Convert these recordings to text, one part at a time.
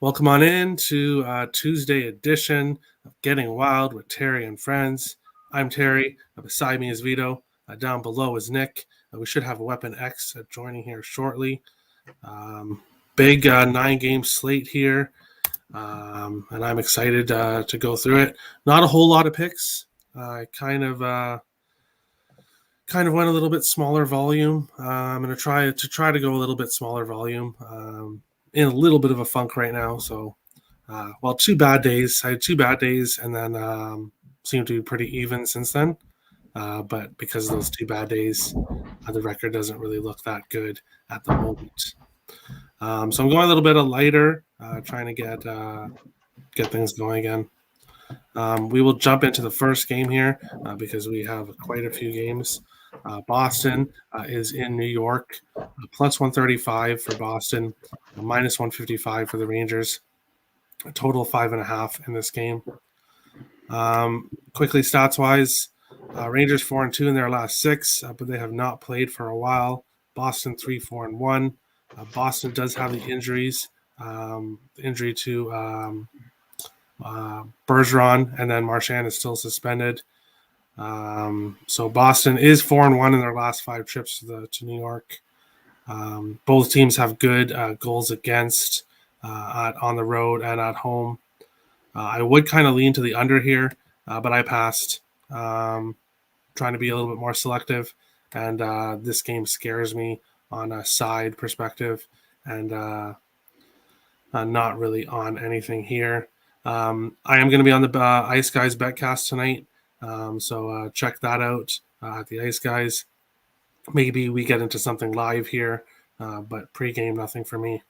Welcome on in to Tuesday edition of Getting Wild with Terry and Friends. I'm Terry. Beside me is Vito. Down below is Nick. We should have Weapon X joining here shortly. Big 9-game slate here, and I'm excited to go through it. Not a whole lot of picks. I kind of went a little bit smaller volume. I'm going to try to go a little bit smaller volume. In a little bit of a funk right now. So, 2 bad days. I had 2 bad days and then seemed to be pretty even since then. But because of those 2 bad days, the record doesn't really look that good at the moment. So I'm going a little bit lighter, trying to get things going again. We will jump into the first game here because we have quite a few games. Boston is in New York, plus 135 for Boston, minus 155 for the Rangers. A total 5.5 in this game. Quickly, stats-wise, Rangers 4-2 in their last 6, but they have not played for a while. Boston 3-4-1. Boston does have the injuries. Injury to Bergeron, and then Marchand is still suspended. So Boston is 4-1 in their last 5 trips to New York. Both teams have good goals against on the road and at home. I would kind of lean to the under here, but I passed. Trying to be a little bit more selective, and this game scares me on a side perspective, and not really on anything here. I am going to be on the Ice Guys Betcast tonight. So check that out at the Ice Guys. Maybe we get into something live here, but pregame, nothing for me.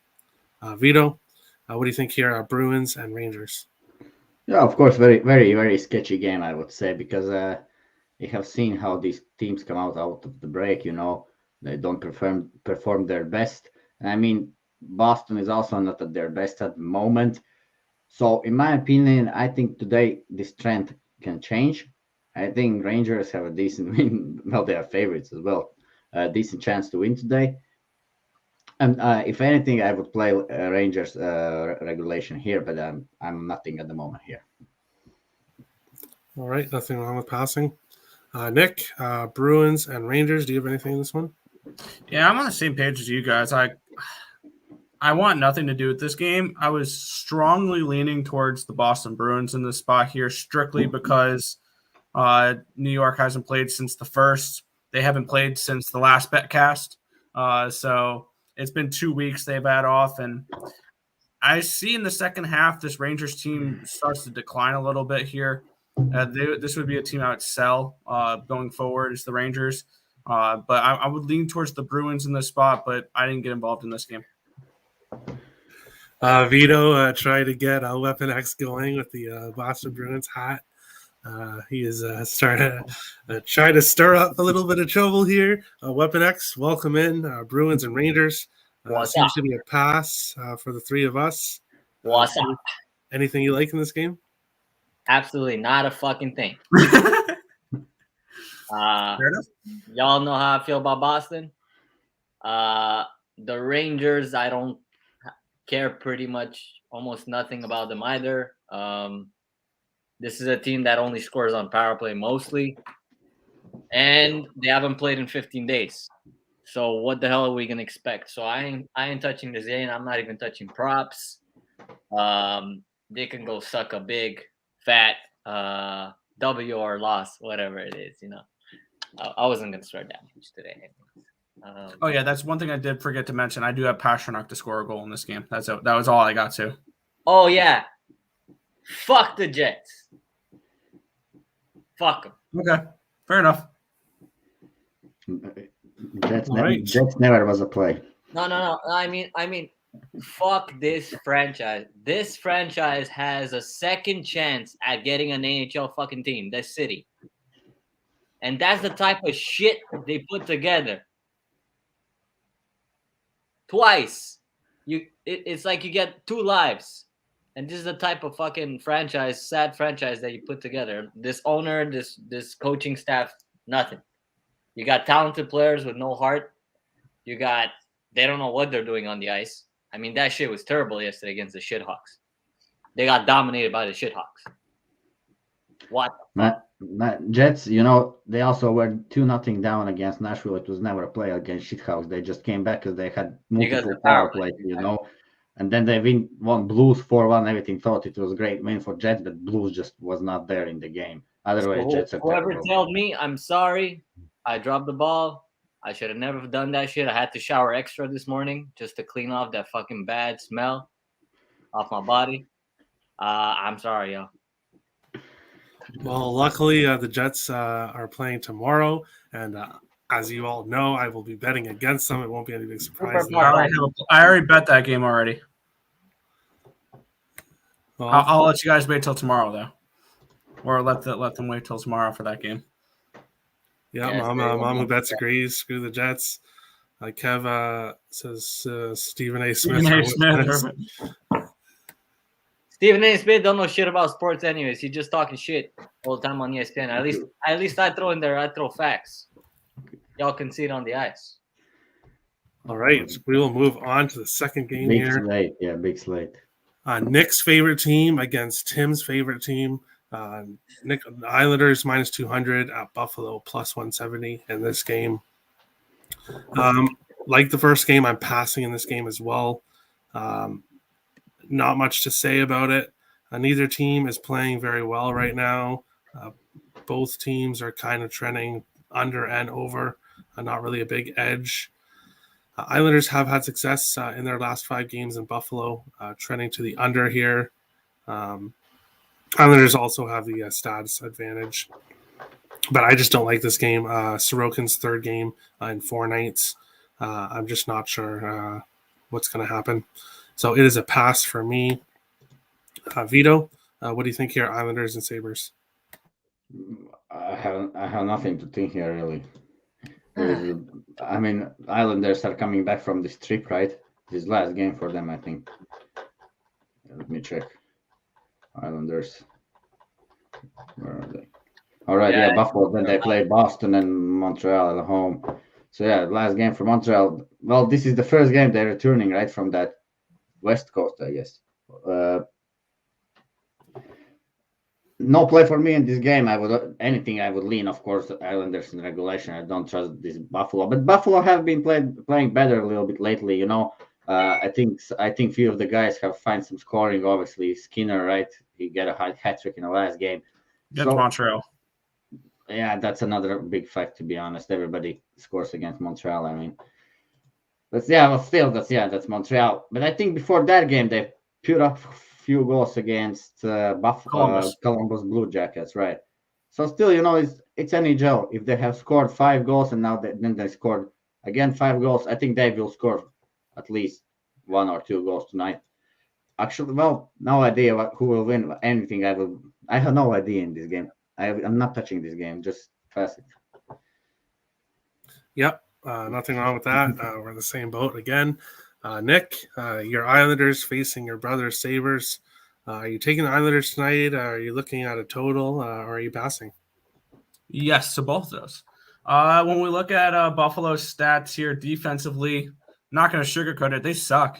Vito, what do you think here? Bruins and Rangers. Yeah, of course, very, very, very sketchy game, I would say, because you have seen how these teams come out of the break. They don't perform their best. And I mean, Boston is also not at their best at the moment. So, in my opinion, I think today this trend can change. I think Rangers have a decent win. Well, they are favorites as well. A decent chance to win today. And if anything, I would play Rangers regulation here, but I'm nothing at the moment here. All right, nothing wrong with passing. Nick, Bruins and Rangers. Do you have anything in this one? Yeah, I'm on the same page as you guys. I want nothing to do with this game. I was strongly leaning towards the Boston Bruins in this spot here, strictly because New York hasn't played since the first. They haven't played since the last betcast. So it's been 2 weeks they've had off. And I see in the second half this Rangers team starts to decline a little bit here. This would be a team I would sell going forward is the Rangers. But I would lean towards the Bruins in this spot, but I didn't get involved in this game. Vito tried to get Weapon X going with the Boston Bruins hat. He is starting to try to stir up a little bit of trouble here. Weapon X, welcome in. Bruins and Rangers. Seems to be a pass for the 3 of us. What's up? Anything you like in this game? Absolutely not a fucking thing. Y'all know how I feel about Boston. The Rangers, I don't care pretty much almost nothing about them either. This is a team that only scores on power play mostly, and they haven't played in 15 days. So what the hell are we gonna expect? So I ain't touching the Zane. I'm not even touching props. They can go suck a big fat W or loss, whatever it is. I wasn't gonna start that much today. Oh yeah, that's one thing I did forget to mention. I do have Pastrnak to score a goal in this game. That was all I got to. Oh yeah, fuck the Jets. Fuck them. Okay, fair enough. Jets never was a play. No. I mean, fuck this franchise. This franchise has a second chance at getting an NHL fucking team. This city, and that's the type of shit they put together. Twice, it's like you get 2 lives. And this is the type of fucking sad franchise that you put together. This owner, this coaching staff, nothing. You got talented players with no heart. They don't know what they're doing on the ice. I mean, that shit was terrible yesterday against the Shithawks. They got dominated by the Shithawks. What? Jets, they also were 2-0 down against Nashville. It was never a play against Shithouse. They just came back because they had multiple power plays, And then they won Blues 4-1. Everything thought it was a great win for Jets, but Blues just was not there in the game. Otherwise, Jets are whoever terrible. told me, I'm sorry. I dropped the ball. I should have never done that shit. I had to shower extra this morning just to clean off that fucking bad smell off my body. I'm sorry, yo. Well, luckily, the Jets are playing tomorrow, and as you all know, I will be betting against them. It won't be any big surprise. I already bet that game already. Well, I'll let you guys wait till tomorrow, though, or let them wait till tomorrow for that game. Yeah, mom who bets agrees. Screw the Jets. Kev says Stephen A. Smith. Stephen A. Smith don't know shit about sports anyways. He's just talking shit all the time on ESPN. At least I throw in there. I throw facts. Y'all can see it on the ice. All right, we will move on to the second game here. Slate. Yeah, big slate. Nick's favorite team against Tim's favorite team. Nick Islanders -200 at Buffalo +170 in this game. Like the first game, I'm passing in this game as well. Not much to say about it. Neither team is playing very well right now. Both teams are kind of trending under and over. Not really a big edge. Islanders have had success in their last 5 games in Buffalo, trending to the under here. Islanders also have the stats advantage. But I just don't like this game. Sorokin's third game in 4 nights. I'm just not sure what's going to happen. So it is a pass for me. Vito, what do you think here, Islanders and Sabres? I have nothing to think here, really. I mean, Islanders are coming back from this trip, right? This last game for them, I think. Let me check. Islanders. Where are they? All right, yeah, Buffalo. Then they play Boston and Montreal at home. So, yeah, last game for Montreal. Well, this is the first game they're returning, right, from that West Coast, I guess. No play for me in this game. I would lean, of course, Islanders in regulation. I don't trust this Buffalo, but Buffalo have been playing better a little bit lately. I think few of the guys have found some scoring. Obviously, Skinner, right? He got a hat trick in the last game. Against Montreal. Yeah, that's another big fact. To be honest, everybody scores against Montreal. I mean, that's Montreal. But I think before that game, they put up few goals against Columbus Blue Jackets, right? So still, it's NHL. If they have scored 5 goals and now then they scored again 5 goals, I think they will score at least 1 or 2 goals tonight. Actually, well, no idea who will win anything. I have no idea in this game. I'm not touching this game. Just pass it. Yep, nothing wrong with that. We're in the same boat again. Nick, your Islanders facing your brother Sabres. Are you taking the Islanders tonight? Are you looking at a total, or are you passing? Yes, to both of those. When we look at Buffalo's stats here defensively, not going to sugarcoat it. They suck.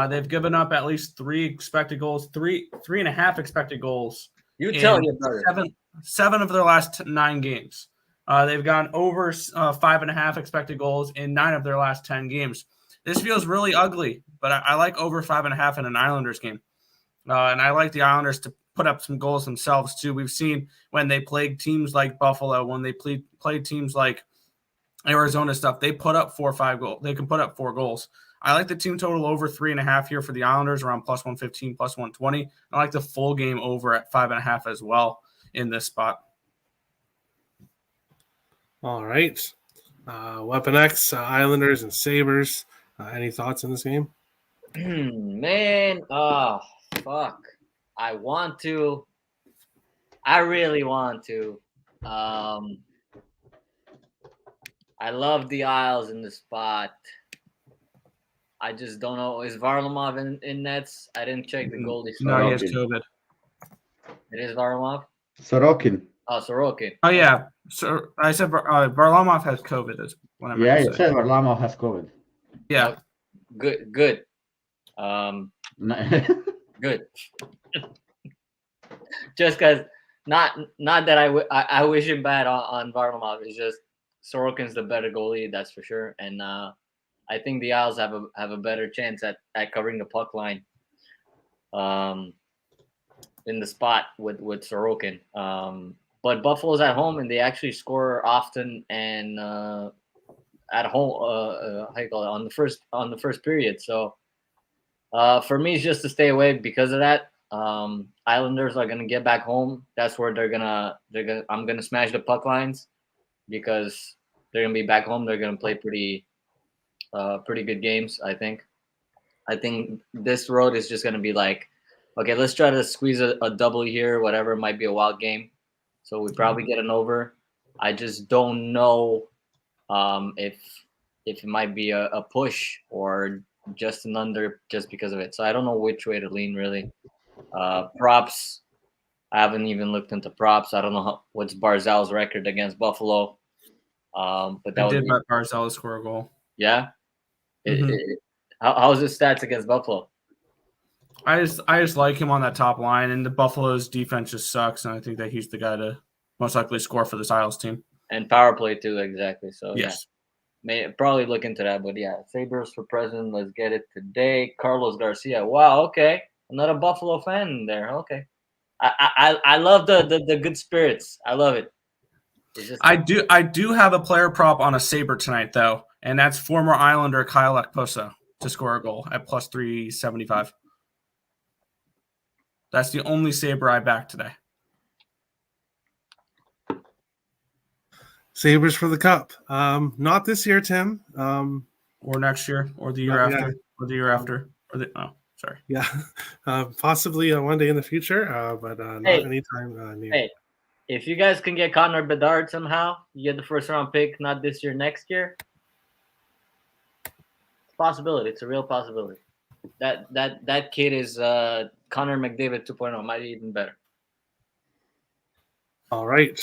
They've given up at least 3 expected goals, 3.5 expected goals. You tell your brother. 7 of their last 9 games. They've gone over 5.5 expected goals in 9 of their last 10 games. This feels really ugly, but I like over 5.5 in an Islanders game. And I like the Islanders to put up some goals themselves, too. We've seen when they played teams like Buffalo, when they played teams like Arizona stuff, they put up 4 or 5 goals. They can put up 4 goals. I like the team total over 3.5 here for the Islanders, around +115, +120. I like the full game over at 5.5 as well in this spot. All right. Weapon X, Islanders and Sabres. Any thoughts in this game? Man, fuck. I want to. I really want to. I love the Isles in the spot. I just don't know. Is Varlamov in nets? I didn't check the goalie. No, he has COVID. It is Varlamov? Sorokin. Oh, Sorokin. Oh, yeah. So I said Varlamov has COVID. Is what I meant to say. You said Varlamov has COVID. Yeah. Good. Good. Just because, not that I wish him bad on Varlamov. It's just Sorokin's the better goalie, that's for sure. And I think the Isles have a better chance at covering the puck line. In the spot with Sorokin. But Buffalo's at home and they actually score often and at home. How you call it on the first period. So for me, it's just to stay away because of that. Islanders are gonna get back home. That's where I'm gonna smash the puck lines because they're gonna be back home. They're gonna play pretty good games. I think this road is just gonna be like, okay, let's try to squeeze a double here. Whatever, it might be a wild game. So we probably get an over. I just don't know if it might be a push or just an under just because of it. So I don't know which way to lean really. Props, I haven't even looked into props. I don't know what's Barzal's record against Buffalo. But that did bet Barzal to score a goal. Yeah. How's his stats against Buffalo? I just like him on that top line, and the Buffalo's defense just sucks, and I think that he's the guy to most likely score for this Isles team. And power play too, exactly. So yes, may probably look into that. But yeah, Sabres for president. Let's get it today. Carlos Garcia. Wow. Okay, another Buffalo fan in there. Okay, I love the good spirits. I love it. I do have a player prop on a Sabre tonight though, and that's former Islander Kyle Ekposa to score a goal at plus 375. That's the only Sabre I backed today. Sabres for the Cup. Not this year, Tim. Or next year, or the year after, or the year after, or the sorry. Yeah, possibly one day in the future, but not anytime near. Hey, if you guys can get Connor Bedard somehow, you get the first round pick, not this year, next year. It's a possibility. It's a real possibility. That kid is Connor McDavid 2.0, might be even better. All right.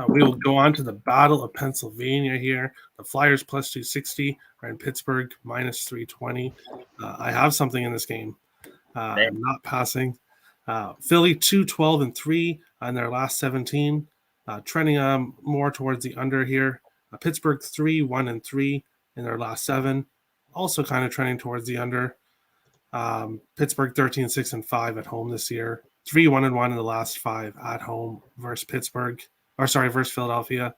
We will go on to the Battle of Pennsylvania here. The Flyers plus 260 are in Pittsburgh minus 320. I have something in this game. I'm not passing. Philly 2-12-3 on their last 17. Trending more towards the under here. Pittsburgh 3-1-3 in their last 7. Also kind of trending towards the under. Pittsburgh 13-6-5 at home this year. 3-1-1 in the last 5 at home versus versus Philadelphia.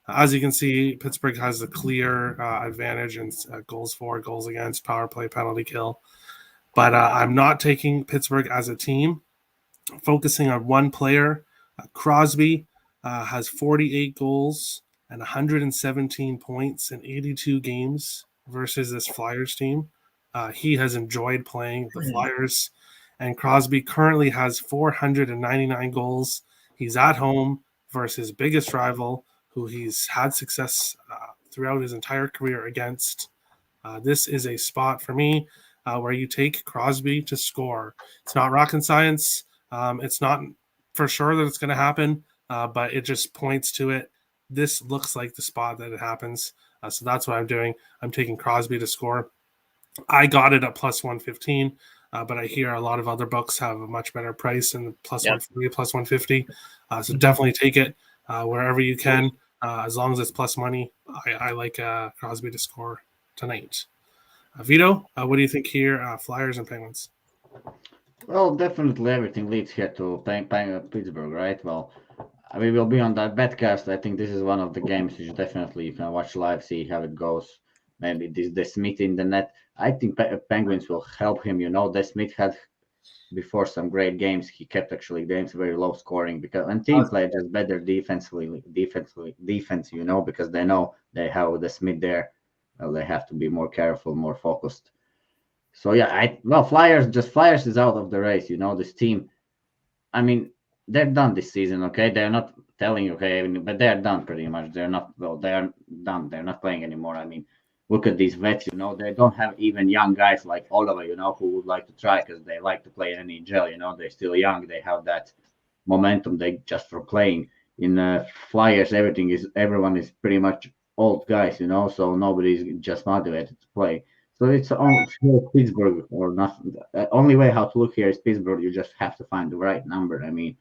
As you can see, Pittsburgh has a clear advantage in goals for, goals against, power play, penalty kill. But I'm not taking Pittsburgh as a team. Focusing on one player. Crosby has 48 goals and 117 points in 82 games versus this Flyers team. He has enjoyed playing the Flyers. And Crosby currently has 499 goals. He's at home versus his biggest rival, who he's had success throughout his entire career against. This is a spot for me where you take Crosby to score. It's not rocket science. It's not for sure that it's going to happen, but it just points to it. This looks like the spot that it happens. So that's what I'm doing. I'm taking Crosby to score. I got it at plus 115. But I hear a lot of other books have a much better price and plus 140, plus 150. So definitely take it wherever you can, as long as it's plus money. I like Crosby to score tonight. Vito, what do you think here? Flyers and Penguins. Well, definitely everything leads here to Pittsburgh, right? Well, we will be on that betcast. I think this is one of the games which definitely you can watch live, see how it goes. Maybe the Smith in the net. I think Penguins will help him. The Smith had before some great games. He kept actually games very low scoring because when team play just better defense. Because they know they have the Smith there. Well, they have to be more careful, more focused. So yeah, Flyers is out of the race. This team. I mean, they're done this season. Okay, they're not telling you, okay, but they're done pretty much. They're not. Well, they are done. They're not playing anymore. I mean. Look at these vets, they don't have even young guys like Ottawa, who would like to try because they like to play in NHL, they're still young. They have that momentum they just for playing. In Flyers, everyone is pretty much old guys, so nobody's just motivated to play. So it's on Pittsburgh or nothing. The only way how to look here is Pittsburgh. You just have to find the right number. I mean,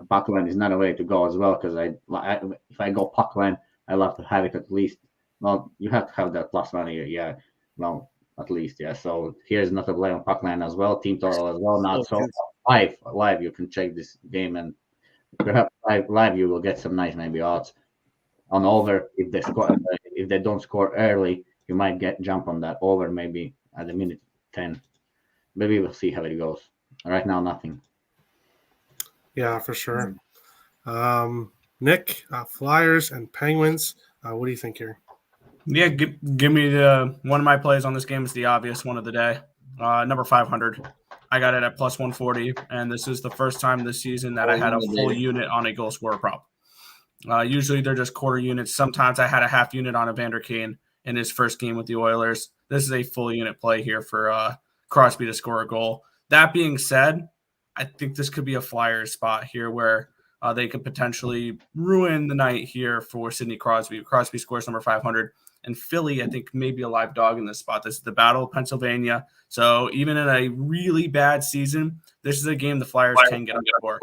puck line is not a way to go as well because if I go puck line, I love to have it at least. Well, you have to have that plus money. Yeah. Well, at least yeah. So here's not a play on puck line as well. Team total as well. Not so live. You can check this game and perhaps live you will get some nice maybe odds on over if they score if they don't score early. You might get jump on that over maybe at the minute 10. Maybe we'll see how it goes. Right now, nothing. Yeah, for sure. Nick, Flyers and Penguins. What do you think here? Yeah, give me the one of my plays on this game is the obvious one of the day. Number 500. I got it at plus 140, and this is the first time this season that I had a full unit on a goal scorer prop. Usually they're just quarter units. Sometimes I had a half unit on Evander Kane in his first game with the Oilers. This is a full unit play here for Crosby to score a goal. That being said, I think this could be a Flyers spot here where they could potentially ruin the night here for Sidney Crosby. Crosby scores number 500. And Philly, I think, may be a live dog in this spot. This is the Battle of Pennsylvania. So even in a really bad season, this is a game the Flyers can get up for.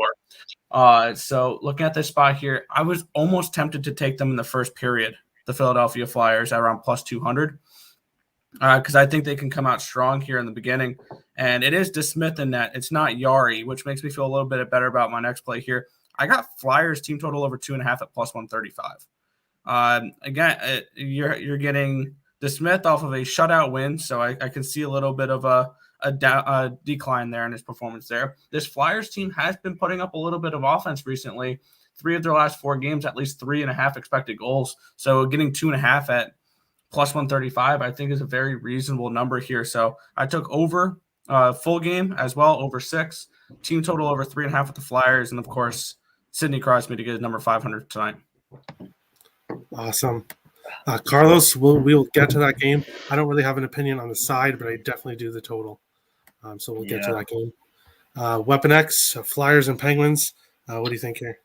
So looking at this spot here, I was almost tempted to take them in the first period, the Philadelphia Flyers, at around plus 200, because I think they can come out strong here in the beginning. And it is DeSmith in net. It's not Yari, which makes me feel a little bit better about my next play here. I got Flyers team total over 2.5 at plus 135. Again, you're getting DeSmith off of a shutout win, so I can see a little bit of a decline there in his performance there. This Flyers team has been putting up a little bit of offense recently. 3 of their last 4 games, at least 3.5 expected goals. So getting 2.5 at plus 135, I think is a very reasonable number here. So I took over full game as well, over 6. Team total over 3.5 with the Flyers. And, of course, Sidney Crosby to get his number 500 tonight. Awesome. Carlos, we'll get to that game. I don't really have an opinion on the side, but I definitely do the total. So we'll get to that game. Weapon X, Flyers and Penguins. What do you think here?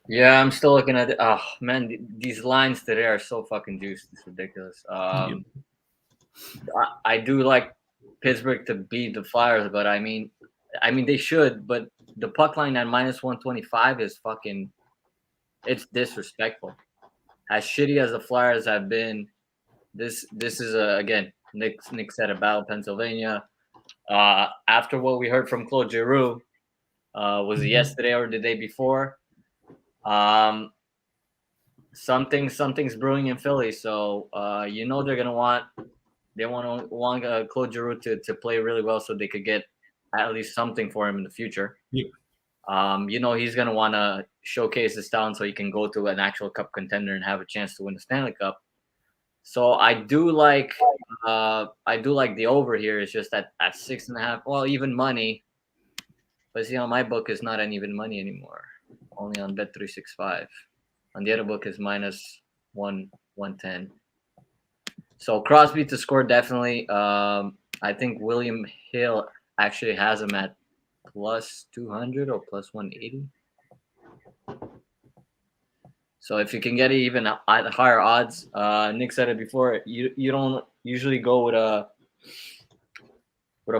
Yeah, I'm still looking at it. Oh, man, these lines today are so fucking juiced. It's ridiculous. I do like Pittsburgh to beat the Flyers, but I mean they should, but the puck line at minus 125 is fucking – it's disrespectful. As shitty as the Flyers have been, this is again. Nick said about Pennsylvania. After what we heard from Claude Giroux, was it yesterday or the day before? Something's brewing in Philly. So they're gonna want Claude Giroux to play really well so they could get at least something for him in the future. Yeah. He's going to want to showcase his talent so he can go to an actual cup contender and have a chance to win the Stanley Cup. So I do like the over here. It's just at 6.5. Well, even money. But see, on my book is not an even money anymore. Only on Bet365. On the other book is minus 110. So Crosby to score definitely. I think William Hill actually has him at plus 200 or plus 180. So if you can get it even at higher odds, Nick said it before, you don't usually go with a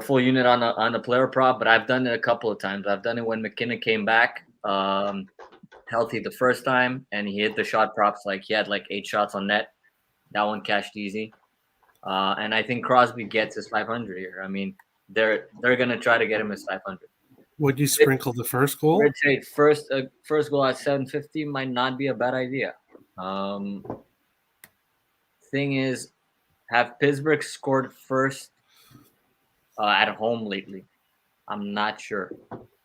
full unit on a player prop, but I've done it a couple of times. I've done it when McKinnon came back healthy the first time, and he hit the shot props. Like he had like 8 shots on net. That one cashed easy. And I think Crosby gets his 500 here. I mean, they're gonna try to get him his 500. Would you sprinkle the first goal? I'd say first goal at 750 might not be a bad idea. Thing is, have Pittsburgh scored first at home lately? I'm not sure.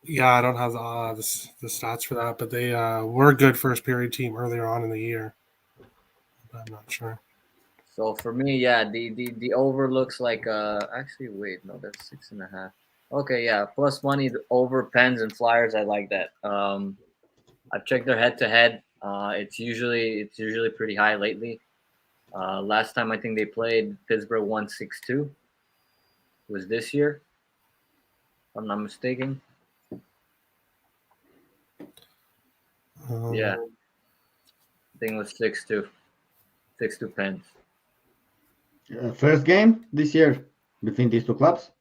Yeah, I don't have the stats for that, but they were a good first period team earlier on in the year. But I'm not sure. So for me, yeah, the over looks like actually wait, no, that's 6.5. Okay, yeah, plus money over Pens and Flyers. I like that. I've checked their head-to-head. It's usually pretty high lately. Last time I think they played, Pittsburgh won 6-2. Was this year, if I'm not mistaken. Yeah, I think it was 6-2. 6-2 Pens. First game this year between these two clubs.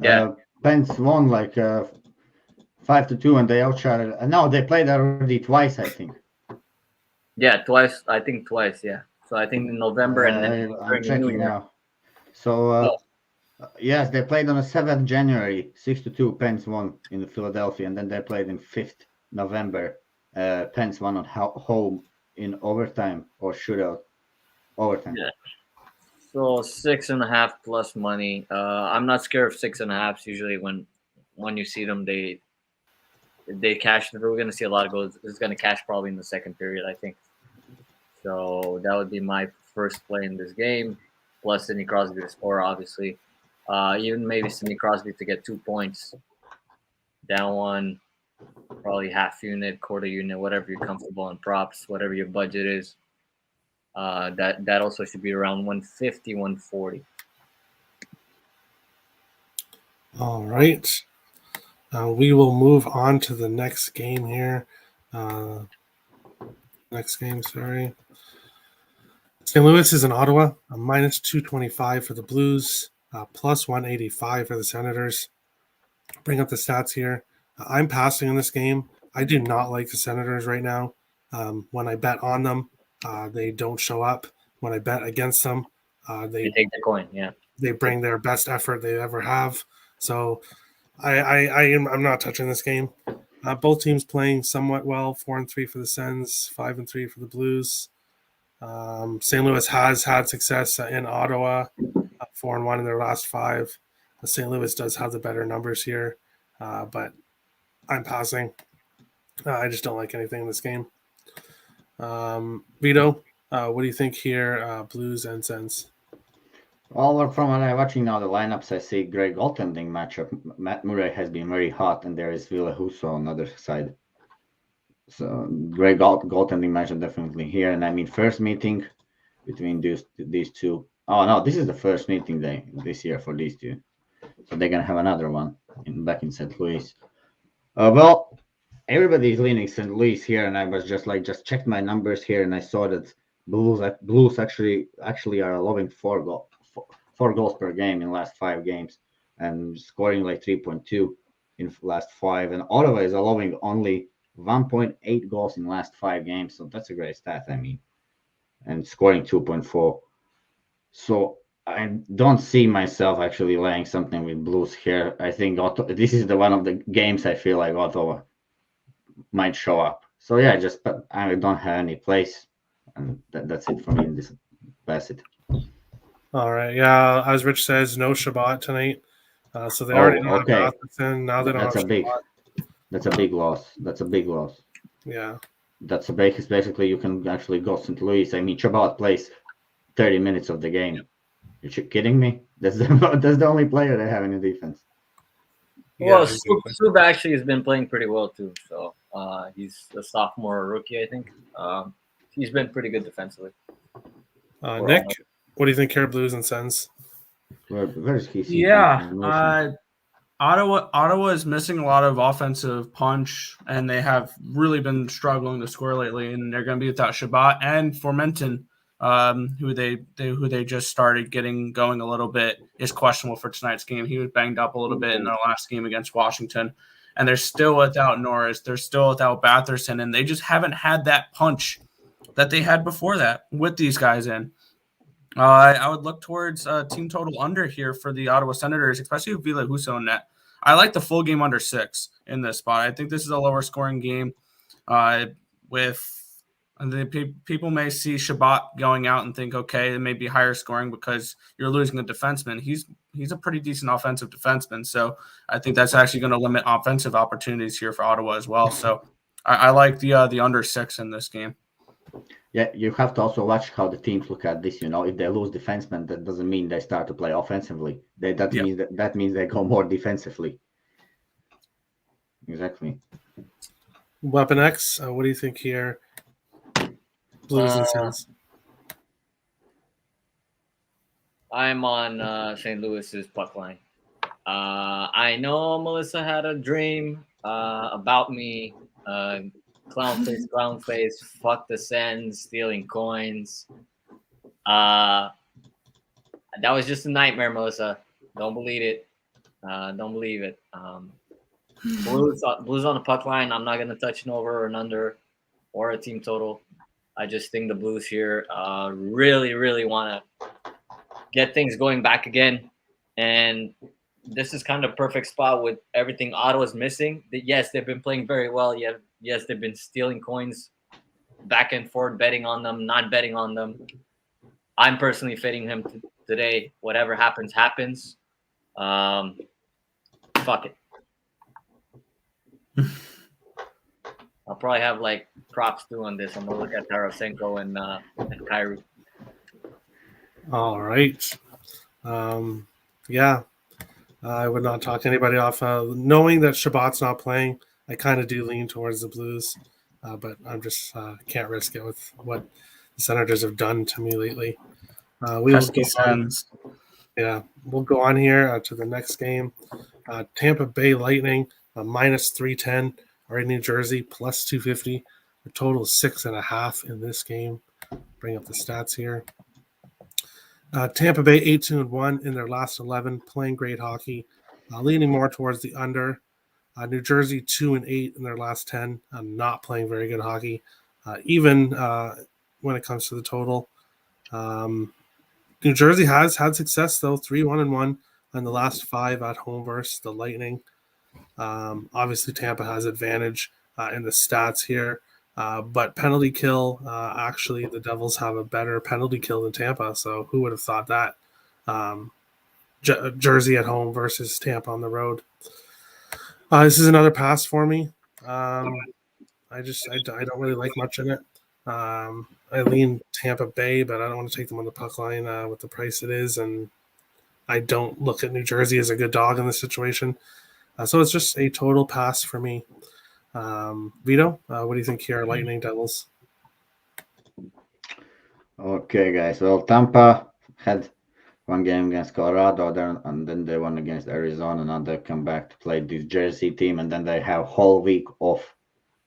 Yeah. Pens won like 5-2, and they outshot. No, they played already twice, I think. Yeah, twice. I think twice. Yeah. So I think in November and then I'm during the New checking Year. now. So yes, they played on the 7th January, 6-2. Pens won in Philadelphia, and then they played in 5th November. Pens won at home in overtime or shootout. Overtime. Yeah. So 6.5 plus money. I'm not scared of 6.5. Usually when you see them, they cash. We're gonna see a lot of goals. It's gonna cash probably in the second period, I think. So that would be my first play in this game. Plus Sidney Crosby to score, obviously. Even maybe Sidney Crosby to get 2 points. Down one, probably half unit, quarter unit, whatever you're comfortable in props, whatever your budget is. That also should be around 150, 140. All right. We will move on to the next game here. Sorry. St. Louis is in Ottawa, a minus 225 for the Blues, plus 185 for the Senators. Bring up the stats here. I'm passing in this game. I do not like the Senators right now. When I bet on them, they don't show up. When I bet against them, You they take the coin, yeah. they bring their best effort they ever have. So I'm not touching this game. Both teams playing somewhat well. 4-3 for the Sens, 5-3 for the Blues. St. Louis has had success in Ottawa, 4-1 in their last 5. St. Louis does have the better numbers here, but I'm passing. I just don't like anything in this game. Vito, what do you think here? Blues and Sens. Well, from what I'm watching now, the lineups, I see great goaltending matchup. Matt Murray has been very hot, and there is Ville Husso on the other side. So great goaltending matchup definitely here. And I mean, first meeting between these two. Oh no, this is the first meeting day this year for these two. So they're gonna have another one back in St. Louis. Well, everybody's leaning St. Louis here, and I was just checked my numbers here, and I saw that Blues actually are allowing four goals per game in last 5 games, and scoring like 3.2 in last 5, and Ottawa is allowing only 1.8 goals in last 5 games, so that's a great stat. I mean, and scoring 2.4. So I don't see myself actually laying something with Blues here. I think this is the one of the games I feel like Ottawa might show up. So yeah, but I don't have any place, and that's it for me. This pass it. All right. Yeah, as Rich says, no Shabbat tonight. So they already don't okay. have Matheson. Now they don't have Shabbat. That's a big loss. That's a big loss. Yeah. That's basically you can actually go St. Louis. I mean, Chabot plays 30 minutes of the game. You're kidding me? That's the only player they have in the defense. Well, exactly. Sub actually has been playing pretty well too. So he's a sophomore rookie, I think. He's been pretty good defensively. Nick, what do you think here, Blues and Sens? Where's he? Yeah, Ottawa is missing a lot of offensive punch, and they have really been struggling to score lately. And they're going to be without Shabbat and Formenton, who they just started getting going a little bit, is questionable for tonight's game. He was banged up a little bit in their last game against Washington, and they're still without Norris. They're still without Batherson, and they just haven't had that punch that they had before that with these guys in. I would look towards team total under here for the Ottawa Senators, especially with Ville Husso in net. I like the full game under 6 in this spot. I think this is a lower scoring game. People may see Shabbat going out and think, okay, it may be higher scoring because you're losing a defenseman. He's a pretty decent offensive defenseman, so I think that's actually going to limit offensive opportunities here for Ottawa as well. So I like the under 6 in this game. Yeah, you have to also watch how the teams look at this. You know, if they lose defensemen, that doesn't mean they start to play offensively. That means they go more defensively. Exactly. Weapon X, what do you think here? Blues and Sens. I'm on St. Louis's puck line. I know Melissa had a dream about me. Clown face, fuck the Sens, stealing coins. That was just a nightmare, Melissa. Don't believe it. Don't believe it. Blues on the puck line. I'm not going to touch an over or an under or a team total. I just think the Blues here really, really want to get things going back again. And this is kind of a perfect spot with everything Ottawa's missing. Yes, they've been playing very well. Yes, they've been stealing coins back and forth, betting on them, not betting on them. I'm personally fading him today. Whatever happens, happens. Fuck it. I'll probably have like props too on this. I'm gonna look at Tarasenko and Kyrie. All right. Yeah. I would not talk anybody off. Knowing that Shabbat's not playing, I kind of do lean towards the Blues, but I'm just can't risk it with what the Senators have done to me lately. We'll go on here to the next game. Tampa Bay Lightning minus 310 are in New Jersey plus 250. A total of 6.5 in this game. Bring up the stats here. Tampa Bay 8-2-1 in their last 11, playing great hockey, leaning more towards the under. New Jersey 2-8 in their last 10, not playing very good hockey, even when it comes to the total. New Jersey has had success though, 3-1-1 in the last 5 at home versus the Lightning. Obviously, Tampa has advantage in the stats here. But penalty kill, actually, the Devils have a better penalty kill than Tampa. So who would have thought that? Jersey at home versus Tampa on the road. This is another pass for me. I don't really like much in it. I lean Tampa Bay, but I don't want to take them on the puck line with the price it is. And I don't look at New Jersey as a good dog in this situation. So it's just a total pass for me. Vito, what do you think here, Lightning Devils? Okay, guys. Well, Tampa had one game against Colorado, and then they won against Arizona. Now they come back to play this Jersey team, and then they have whole week off.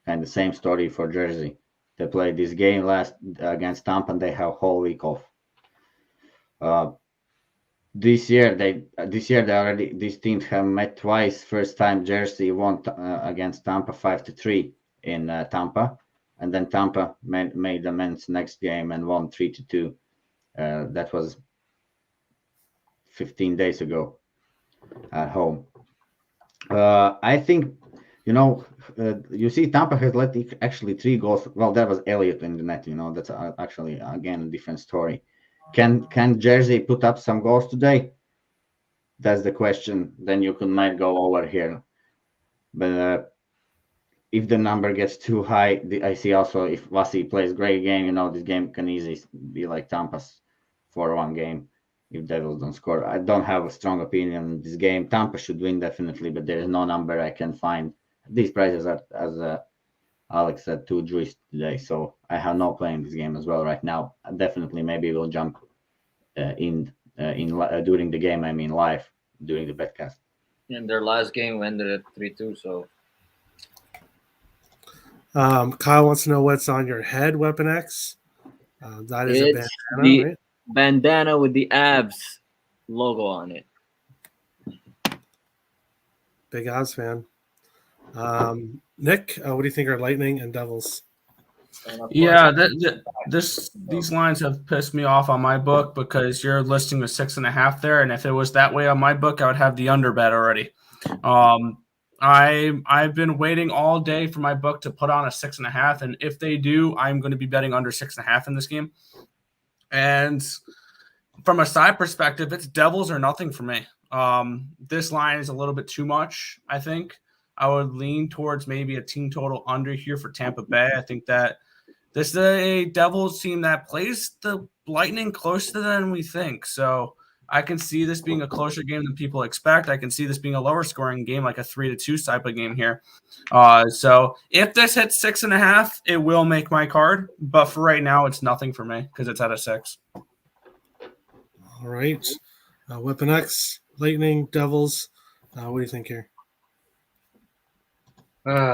And the same story for Jersey. They played this game last against Tampa, and they have whole week off. This year these teams have met twice. First time Jersey won against Tampa 5-3 in Tampa, and then Tampa made amends next game and won 3-2. That was 15 days ago at home. I think you see Tampa has let actually 3 goals. Well, that was Elliott in the net. That's actually again a different story. Can Jersey put up some goals today? That's the question. Then you might go over here. But if the number gets too high, I see also if Vasi plays great game, this game can easily be like Tampa's 4-1 game if Devils don't score. I don't have a strong opinion on this game. Tampa should win definitely, but there is no number I can find. These prices are, as Alex said, too juiced today, so I have no play in this game as well right now. Definitely, maybe we'll jump in during the game. I mean, live during the betcast. And their last game ended at 3-2. So, Kyle wants to know what's on your head, Weapon X. That is it's a bandana, right? Bandana with the Avs logo on it. Big Avs fan. Nick, what do you think are Lightning and Devils? Yeah, these lines have pissed me off on my book because you're listing the 6.5 there, and if it was that way on my book, I would have the under bet already. I've been waiting all day for my book to put on a 6.5, and if they do, I'm going to be betting under 6.5 in this game. And from a side perspective, it's Devils or nothing for me. This line is a little bit too much, I think. I would lean towards maybe a team total under here for Tampa Bay. I think that this is a Devils team that plays the Lightning closer than we think. So I can see this being a closer game than people expect. I can see this being a lower scoring game, like a 3-2 type of game here. So if this hits 6.5, it will make my card. But for right now, it's nothing for me because it's at a 6. All right. Weapon X, Lightning, Devils. What do you think here? Fuck.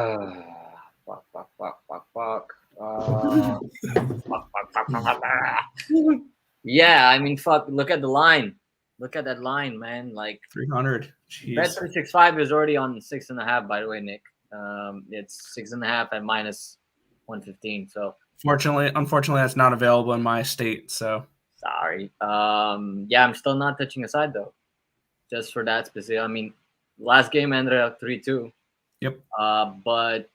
Yeah, I mean, fuck. Look at the line. Look at that line, man. Like 300. Jeez. Bet365 is already on 6.5. By the way, Nick, it's 6.5 at minus 115. So Unfortunately, that's not available in my state. So sorry. Yeah, I'm still not touching a side though. Just for that specific. I mean, last game ended up 3-2. Yep. But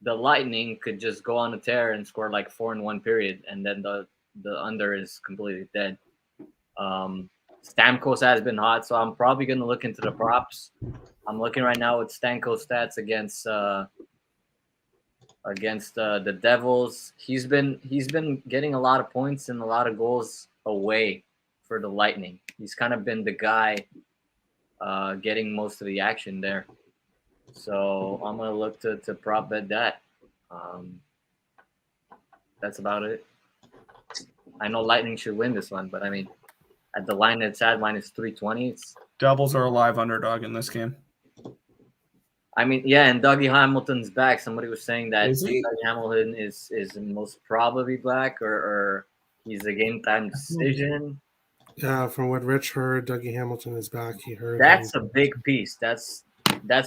the Lightning could just go on a tear and score like 4 in one period, and then the under is completely dead. Stamkos has been hot, so I'm probably going to look into the props. I'm looking right now at Stamkos stats against the Devils. He's been getting a lot of points and a lot of goals away for the Lightning. He's kind of been the guy getting most of the action there. So I'm gonna look to prop bet that. That's about it. I know Lightning should win this one, but I mean, at the line it's at minus 320. It's Devils are a live underdog in this game. I mean, yeah, and Dougie Hamilton's back. Somebody was saying that Is he? Dougie Hamilton is most probably back, or he's a game time decision. Yeah, from what Rich heard, Dougie Hamilton is back. He heard That's a big piece. That's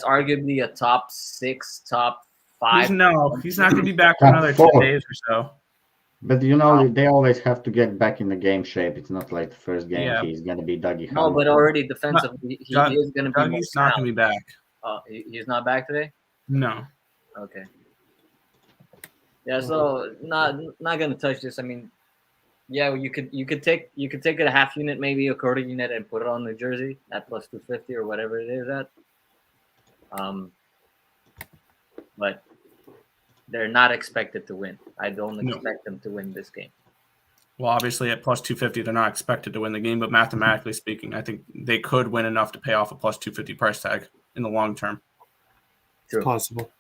arguably a top 6, top 5. He's not going to be back for another 2 days or so. But they always have to get back in the game shape. It's not like the first game he's going to be Dougie No, Hamilton. but already defensively, he is going to be. Dougie's not going to be back. He's not back today? No. Okay. Yeah, so not going to touch this. I mean, yeah, you could take it a half unit, maybe a quarter unit, and put it on New Jersey at plus 250 or whatever it is at. But they're not expected to win. I don't expect them to win this game. Well, obviously at plus 250, they're not expected to win the game, but mathematically speaking, I think they could win enough to pay off a plus 250 price tag in the long term. It's possible.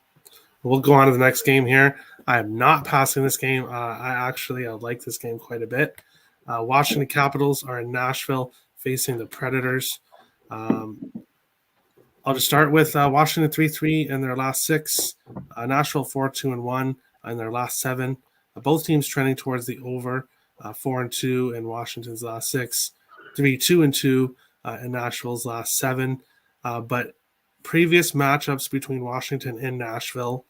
We'll go on to the next game here. I am not passing this game. I like this game quite a bit. Washington Capitals are in Nashville facing the Predators. I'll just start with Washington 3-3 in their last 6. Nashville 4-2-1 in their last 7. Both teams trending towards the over. 4-2 in Washington's last 6. 3-2-2 in Nashville's last 7. But previous matchups between Washington and Nashville,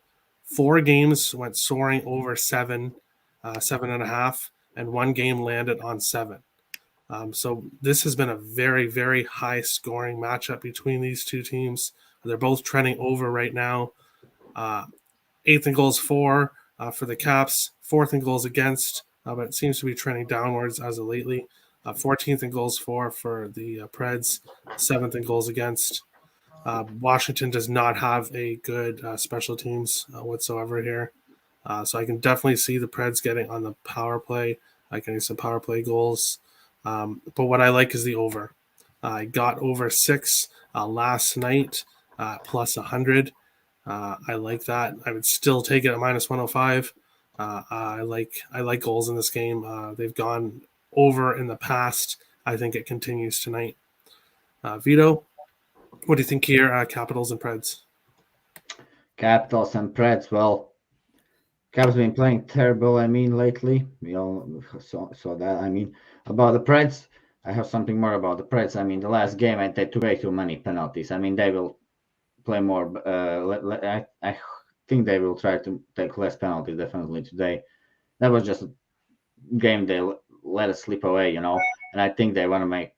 4 games went soaring over 7, 7.5, and 1 game landed on 7. So this has been a very, very high scoring matchup between these two teams. They're both trending over right now. 8th in goals for the Caps, 4th in goals against, but it seems to be trending downwards as of lately. 14th in goals for the Preds, 7th in goals against. Washington does not have a good special teams whatsoever here. So I can definitely see the Preds getting on the power play, getting some power play goals. But what I like is the over. I got over 6 last night, plus 100. I like that. I would still take it at minus 105. I like goals in this game. They've gone over in the past. I think it continues tonight. Vito, what do you think here? Capitals and Preds. Capitals and Preds. Well, Caps been playing terrible. Lately we all saw that. About the Preds, I have something more about the Preds. The last game they took way too many penalties. They will play more. I think they will try to take less penalties definitely today. That was just a game they let us slip away, and I think they want to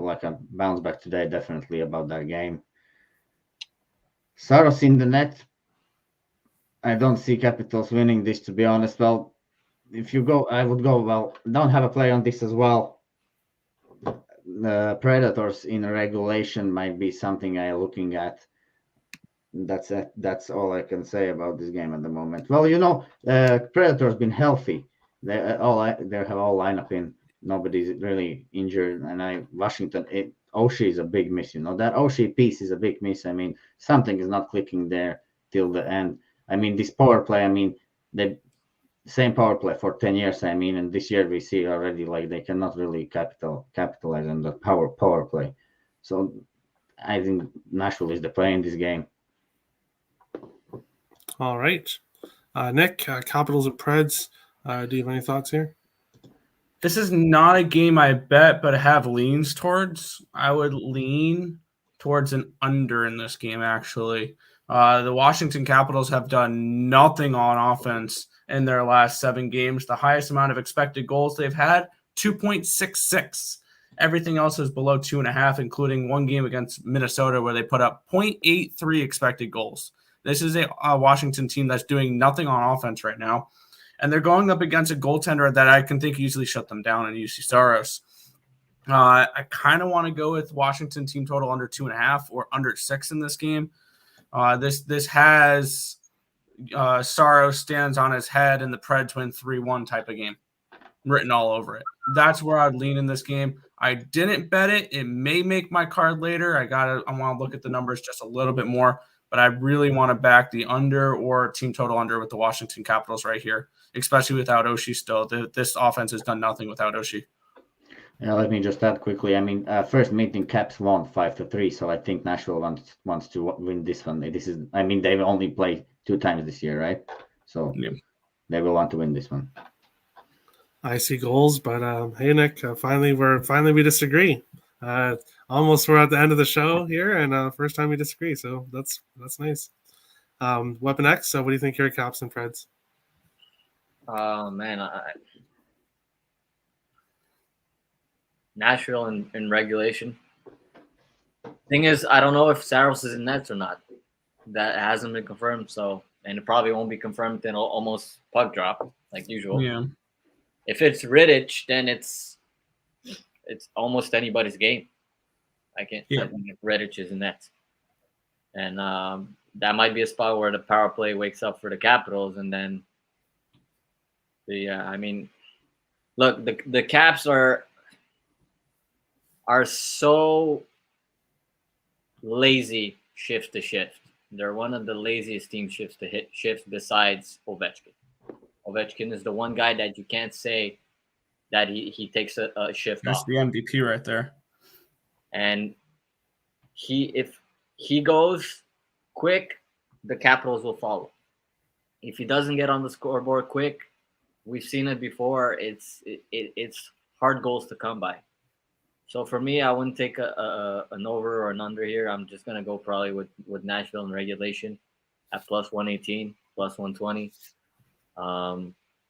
like a bounce back today. Definitely about that game. Saros in the net. I don't see Capitals winning this, to be honest. Well, if you go, I would go. Well, don't have a play on this as well. The Predators in regulation might be something I'm looking at. That's it. That's all I can say about this game at the moment. Well, Predators been healthy. They have all lineup in. Nobody's really injured, and Washington. Oshie is a big miss. That Oshie piece is a big miss. Something is not clicking there till the end. This power play. The same power play for 10 years. And this year we see already like they cannot really capitalize on the power play. So I think Nashville is the play in this game. All right, Nick, Capitals and Preds. Do you have any thoughts here? This is not a game I bet, but have leans towards. I would lean towards an under in this game, actually. The Washington Capitals have done nothing on offense in their last 7 games. The highest amount of expected goals they've had, 2.66. Everything else is below 2.5, including one game against Minnesota where they put up 0.83 expected goals. This is a Washington team that's doing nothing on offense right now. And they're going up against a goaltender that I can think easily shut them down in UC Saros. I kind of want to go with Washington team total under 2.5 or under 6 in this game. This has Saros stands on his head and the Preds win 3-1 type of game written all over it. That's where I'd lean in this game. I didn't bet it. It may make my card later. I want to look at the numbers just a little bit more, but I really want to back the under or team total under with the Washington Capitals right here, especially without Oshie still. This offense has done nothing without Oshie. Yeah, let me just add quickly. I mean, first meeting, Caps won 5-3, so I think Nashville wants to win this one. They've only played 2 times this year, right? So They will want to win this one. I see goals, but hey, Nick, finally we disagree. Almost we're at the end of the show here, and first time we disagree, so that's nice. Weapon X. So, what do you think here, Caps and Preds? Man, Nashville in regulation. Thing is, I don't know if Saros is in nets or not. That hasn't been confirmed. So, and it probably won't be confirmed until almost puck drop, like usual. Yeah. If it's Rittich, then it's almost anybody's game. I think if Rittich is in nets, and that might be a spot where the power play wakes up for the Capitals, and then look, the Caps are so lazy shift to shift. They're one of the laziest team shifts to hit shifts besides Ovechkin. Ovechkin is the one guy that you can't say that he takes a shift That's off. the MVP right there. And if he goes quick, the Capitals will follow. If he doesn't get on the scoreboard quick, we've seen it before. It's hard goals to come by. So for me, I wouldn't take an over or an under here. I'm just gonna go probably with Nashville in regulation at plus 118, plus 120.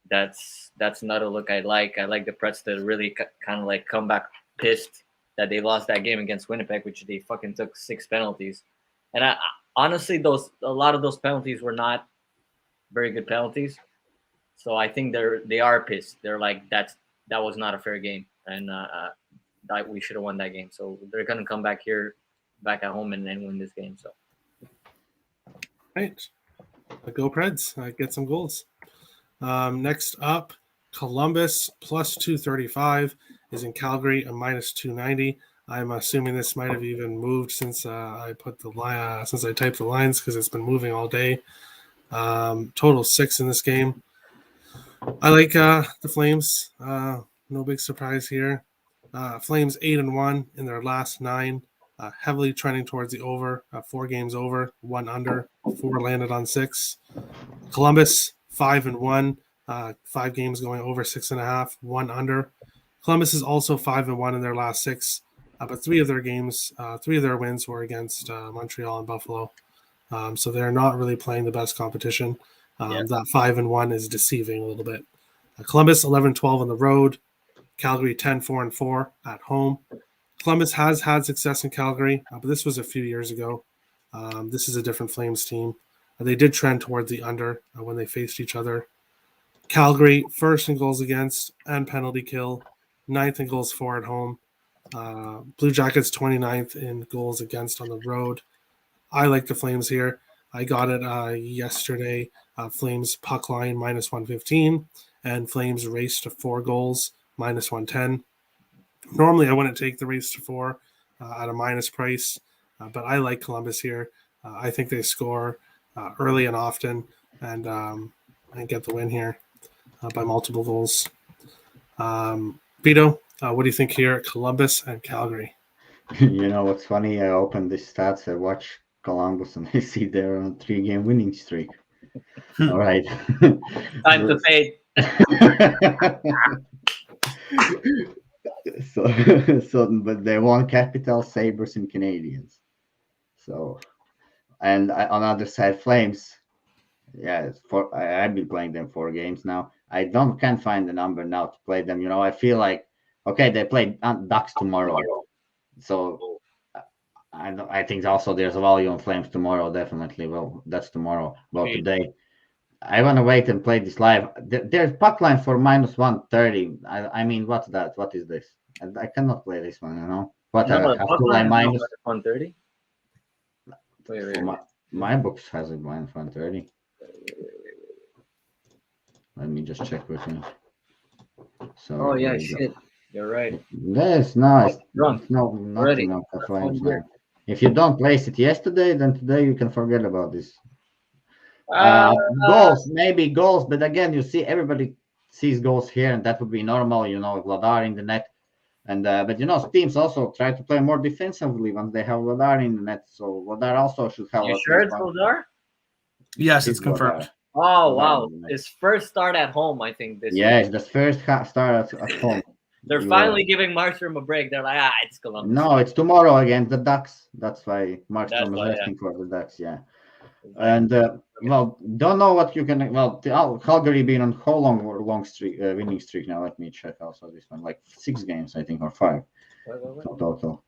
That's another look I like. I like the Preds to really kind of like come back pissed that they lost that game against Winnipeg, which they fucking took 6 penalties. And I honestly, a lot of those penalties were not very good penalties. So I think they are pissed. They're like, that was not a fair game, and that we should have won that game. So they're gonna come back at home and win this game. So Right, go Preds. Get some goals. Next up, Columbus plus 235 is in Calgary, a minus 290. I'm assuming this might have even moved since I put the line since I typed the lines because it's been moving all day. Total 6 in this game. I like the Flames. No big surprise here. Flames 8-1 in their last 9. Heavily trending towards the over. 4 games over, 1 under, 4 landed on 6. Columbus 5-1. 5 games going over 6.5, 1 under. Columbus is also 5-1 in their last 6, but 3 of their wins were against Montreal and Buffalo. So they're not really playing the best competition. That 5-1 is deceiving a little bit. Columbus 11-12 on the road. Calgary 10-4-4 at home. Columbus has had success in Calgary, but this was a few years ago. This is a different Flames team. They did trend towards the under when they faced each other. Calgary, first in goals against and penalty kill, 9th in goals for at home. Blue Jackets 29th in goals against on the road. I like the Flames here. I got it yesterday. Flames puck line minus 115 and Flames race to 4 goals minus 110. Normally I wouldn't take the race to 4 at a minus price, but I like Columbus here. I think they score early and often and get the win here by multiple goals. Vito, what do you think here at Columbus and Calgary? You know what's funny? I opened the stats, I watch Columbus, and I see they're on a 3-game winning streak. All right. Time to fade. But they won Capitals, Sabres, and Canadians. So, and on the other side, Flames. Yeah, I've been playing them 4 games now. I can't find the number now to play them. I feel like okay, they play Ducks tomorrow, so I think also there's a value on Flames tomorrow. Definitely, well, that's tomorrow. Well, today I want to wait and play this live. There's puck line for -130. I mean, what's that? What is this? I cannot play this one. What No, the have puck to line line is minus? 130. Wait. My books has it -130. Let me just check with you. So. Oh yeah, shit. You're right. That's nice. Drunk. No, Already. nothing of the Flames now. If you don't place it yesterday, then today you can forget about this. Goals, maybe goals, but again, you see, everybody sees goals here, and that would be normal. Vladar in the net, and but teams also try to play more defensively once they have Vladar in the net. So Vladar also should have. You sure it's Vladar? Yes, it's confirmed. Oh wow! His first start at home, I think. Yes, the first start at home. They're finally giving Markstrom a break. They're like, it's Columbus. No, it's tomorrow against the Ducks. That's why Markstrom is resting for the Ducks. Yeah. And don't know what you can. Well, Calgary been on how long streak, winning streak now? Let me check also this one. Like 6 games, I think, or 5 total.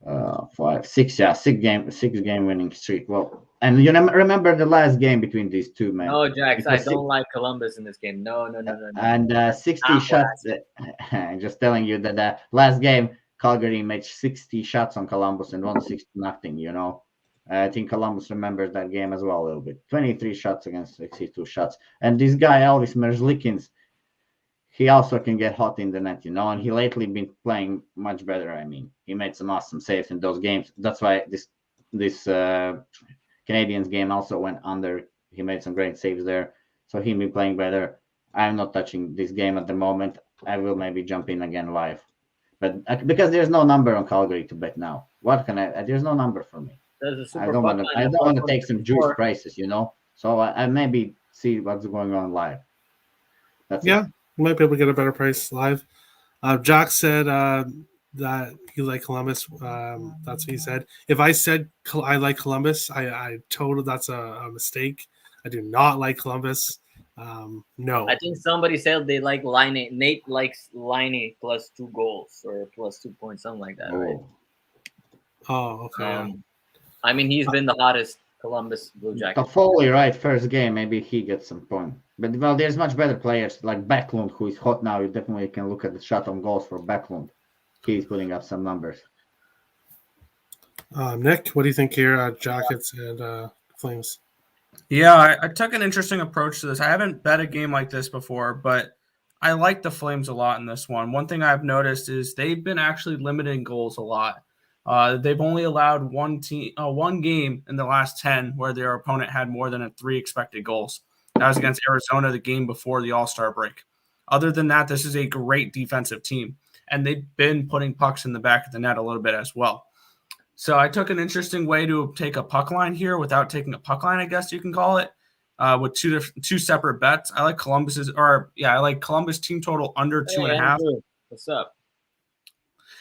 5, 6, yeah, 6-game winning streak. Well, and you remember the last game between these two men? No, Jax, I don't like Columbus in this game. No. And 60 shots. Just telling you that the last game, Calgary made 60 shots on Columbus and won 6-0. I think Columbus remembers that game as well a little bit. 23 shots against 62 shots. And this guy, Elvis Merzlikins, he also can get hot in the net, and he lately been playing much better. I mean, he made some awesome saves in those games. That's why this Canadians game also went under. He made some great saves there. So he'll be playing better. I'm not touching this game at the moment. I will maybe jump in again live. But because there's no number on Calgary to bet now. What can I? There's no number for me. I don't want to take some juice prices, So I maybe see what's going on live. That's it. You might be able to get a better price live. Jack said that he liked Columbus. That's what he said. If I said I like Columbus, I told that's a mistake. I do not like Columbus. No. I think somebody said they like Laine. Nate likes Laine plus 2 goals or plus 2 points, something like that, right? Oh, okay. I mean, he's been the hottest Columbus Blue Jacket. Toffoli, right? First game, maybe he gets some point. But there's much better players like Backlund, who is hot now. You definitely can look at the shot on goals for Backlund. He's putting up some numbers. Nick, what do you think here? Jackets and Flames. Yeah, I took an interesting approach to this. I haven't bet a game like this before, but I like the Flames a lot in this one. One thing I've noticed is they've been actually limiting goals a lot. They've only allowed one game in the last 10 where their opponent had more than 3 expected goals. That was against Arizona the game before the All-Star break. Other than that, this is a great defensive team, and they've been putting pucks in the back of the net a little bit as well. So I took an interesting way to take a puck line here without taking a puck line, I guess you can call it, with two separate bets. I like Columbus team total under 2.5. What's up?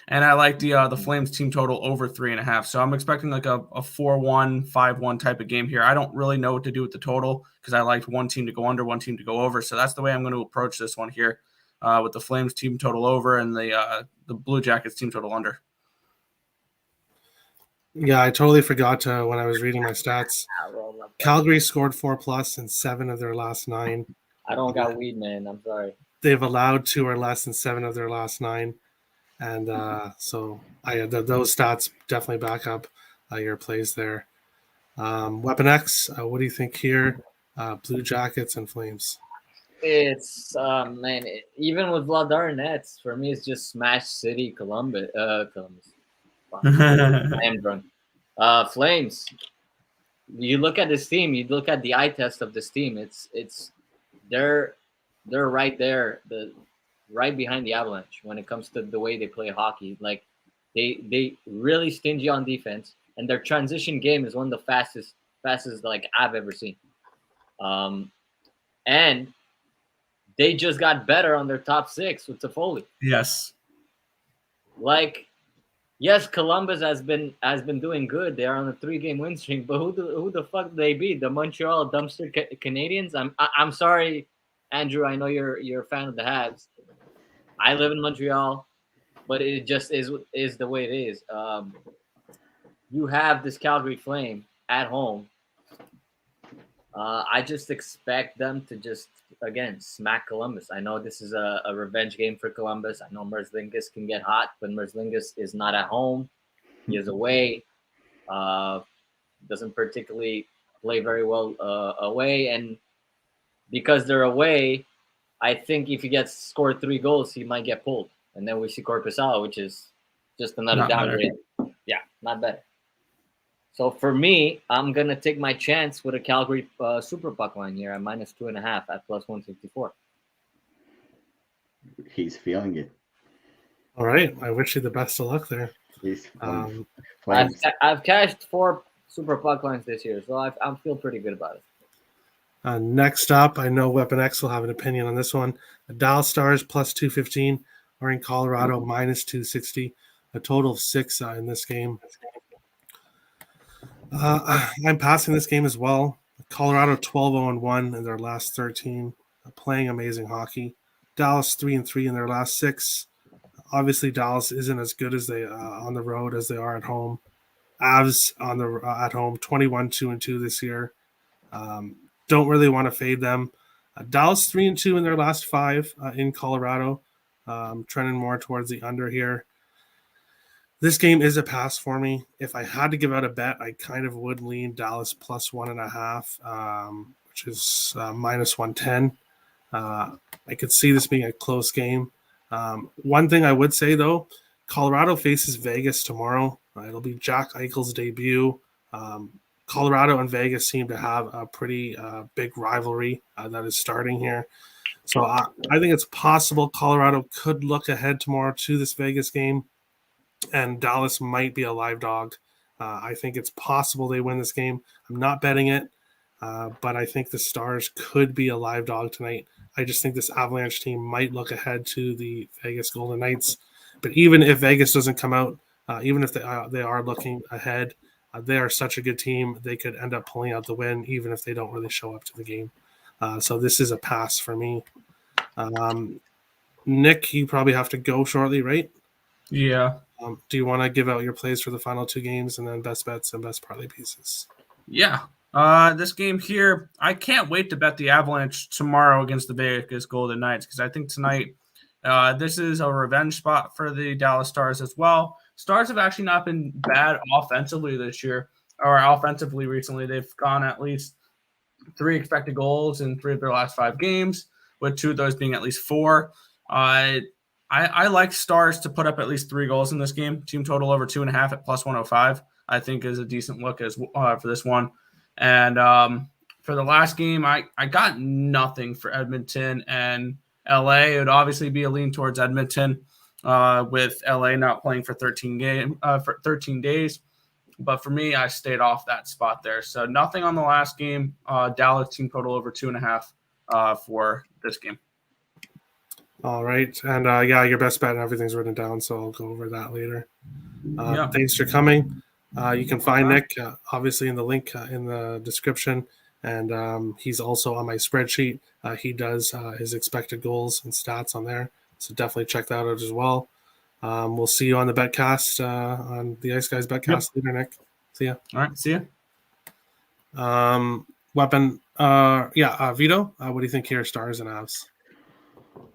And I like the Flames team total over 3.5. So I'm expecting like a 4-1, 5-1 type of game here. I don't really know what to do with the total because I liked one team to go under, one team to go over. So that's the way I'm going to approach this one here with the Flames team total over and the Blue Jackets team total under. Yeah, I totally forgot when I was reading my stats. Calgary scored 4+ in 7 of their last 9. I don't got weed, man. I'm sorry. They've allowed 2 or less in 7 of their last 9. And so those stats definitely back up your plays there. Weapon X, what do you think here? Blue Jackets and Flames. It's even with Vladar Nets, for me, it's just Smash City, Columbus. I am drunk. Flames. You look at this team. You look at the eye test of this team. They're right there. Right behind the Avalanche when it comes to the way they play hockey. Like they really stingy on defense, and their transition game is one of the fastest like I've ever seen. And they just got better on their top 6 with Toffoli. Yes. Like, yes, Columbus has been doing good. They are on a 3-game win streak, but who the fuck did they beat? The Montreal dumpster Canadians. I'm sorry, Andrew. I know you're a fan of the Habs. I live in Montreal, but it just is the way it is. You have this Calgary Flame at home. I just expect them to just, again, smack Columbus. I know this is a revenge game for Columbus. I know Merzlikins can get hot, but Merzlikins is not at home. He is away. Doesn't particularly play very well away. And because they're away, I think if he gets scored 3 goals, he might get pulled. And then we see Korpisalo, which is just another Not downgrade. Yeah, not better. So for me, I'm going to take my chance with a Calgary Super Puck line here at -2.5 at +154. He's feeling it. All right. I wish you the best of luck there. He's I've cashed 4 Super Puck lines this year, so I feel pretty good about it. Next up, I know Weapon X will have an opinion on this one. Dallas Stars +215 are in Colorado -260. A total of 6 in this game. I'm passing this game as well. Colorado 12-0-1 in their last 13, playing amazing hockey. Dallas 3-3 in their last 6. Obviously, Dallas isn't as good as they on the road as they are at home. Avs on the at home 21-2-2 this year. Don't really want to fade them. Dallas 3-2 in their last 5 in Colorado. Trending more towards the under here. This game is a pass for me. If I had to give out a bet, I kind of would lean Dallas +1.5, which is -110. I could see this being a close game. One thing I would say, though, Colorado faces Vegas tomorrow. It'll be Jack Eichel's debut. Colorado and Vegas seem to have a pretty big rivalry that is starting here. So I think it's possible Colorado could look ahead tomorrow to this Vegas game. And Dallas might be a live dog. I think it's possible they win this game. I'm not betting it, but I think the Stars could be a live dog tonight. I just think this Avalanche team might look ahead to the Vegas Golden Knights. But even if Vegas doesn't come out, even if they are looking ahead, they are such a good team. They could end up pulling out the win, even if they don't really show up to the game. So this is a pass for me. Nick, you probably have to go shortly, right? Yeah. Do you want to give out your plays for the final 2 games and then best bets and best parlay pieces? Yeah. This game here, I can't wait to bet the Avalanche tomorrow against the Vegas Golden Knights because I think tonight this is a revenge spot for the Dallas Stars as well. Stars have actually not been bad offensively this year or offensively recently. They've gone at least 3 expected goals in 3 of their last 5 games, with 2 of those being at least 4. I like Stars to put up at least 3 goals in this game. Team total over 2.5 at +105, I think is a decent look as for this one. And for the last game, I got nothing for Edmonton and LA. It would obviously be a lean towards Edmonton with LA not playing for 13 days. But for me, I stayed off that spot there. So nothing on the last game. Dallas team total over 2.5 for this game. All right. And your best bet and everything's written down, so I'll go over that later. Thanks for coming. You can find Nick, obviously, in the link in the description. And he's also on my spreadsheet. He does his expected goals and stats on there. So definitely check that out as well. We'll see you on the Betcast, on the Ice Guys Betcast later, Nick. See ya. All right. See ya. Weapon. Vito, what do you think here, Stars and Avs?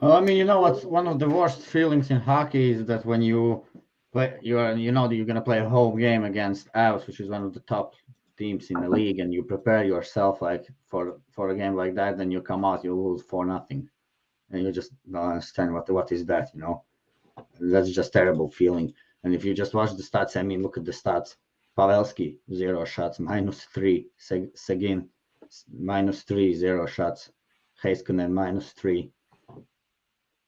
Well, I mean, you know what's one of the worst feelings in hockey is that when you play, you're gonna play a home game against Avs, which is one of the top teams in the league, and you prepare yourself like for a game like that, then you come out, you lose 4-0, and you just don't understand what is that, you know? That's just terrible feeling. And if you just watch the stats, I mean, look at the stats. Pavelski, 0 shots, -3. Seguin, -3, 0 shots. Heiskanen, -3.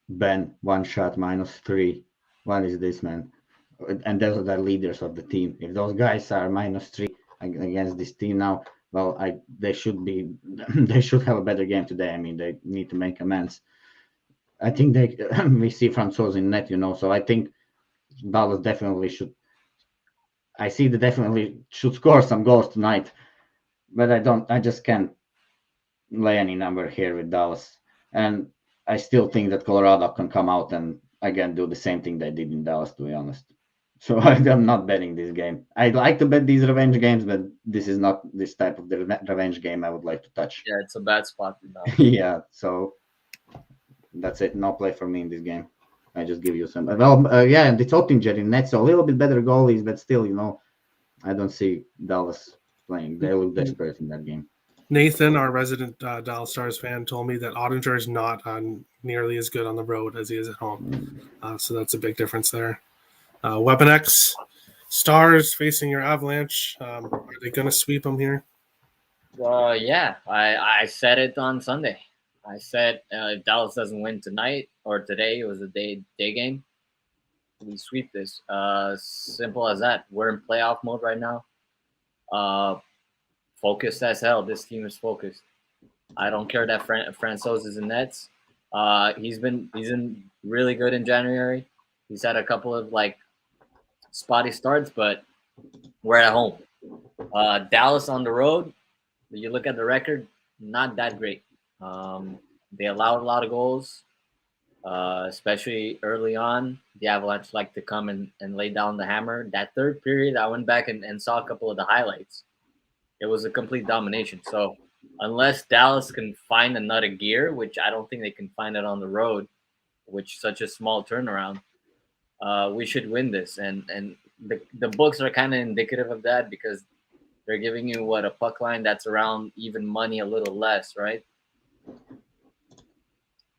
Ben, 1 shot, -3. What is this, man? And those are the leaders of the team. If those guys are -3 against this team now, well, they should have a better game today. I mean, they need to make amends. I think they we see Francouz in net, so I think Dallas definitely should. I see they definitely should score some goals tonight, but I just can't lay any number here with Dallas. And I still think that Colorado can come out and again do the same thing they did in Dallas, to be honest. So I'm not betting this game. I'd like to bet these revenge games, but this is not this type of the revenge game I would like to touch. Yeah, it's a bad spot now. Yeah, so that's it. No play for me in this game. I just give you some. Well, yeah, and the Tottinger in net, so a little bit better goalies, but still, I don't see Dallas playing. They look desperate in that game. Nathan, our resident Dallas Stars fan, told me that Ottinger is not nearly as good on the road as he is at home. So that's a big difference there. Weapon X, Stars facing your Avalanche. Are they going to sweep them here? Yeah, I said it on Sunday. I said if Dallas doesn't win tonight or today, it was a day game, we sweep this. Simple as that. We're in playoff mode right now. Focused as hell. This team is focused. I don't care that Francouz is in nets. He's been really good in January. He's had a couple of spotty starts, but we're at home. Dallas on the road, you look at the record, not that great. They allowed a lot of goals, especially early on. The Avalanche like to come and lay down the hammer. That third period, I went back and saw a couple of the highlights. It was a complete domination. So unless Dallas can find another gear, which I don't think they can find it on the road, which such a small turnaround, we should win this. And the books are kind of indicative of that because they're giving you a puck line that's around even money, a little less, right?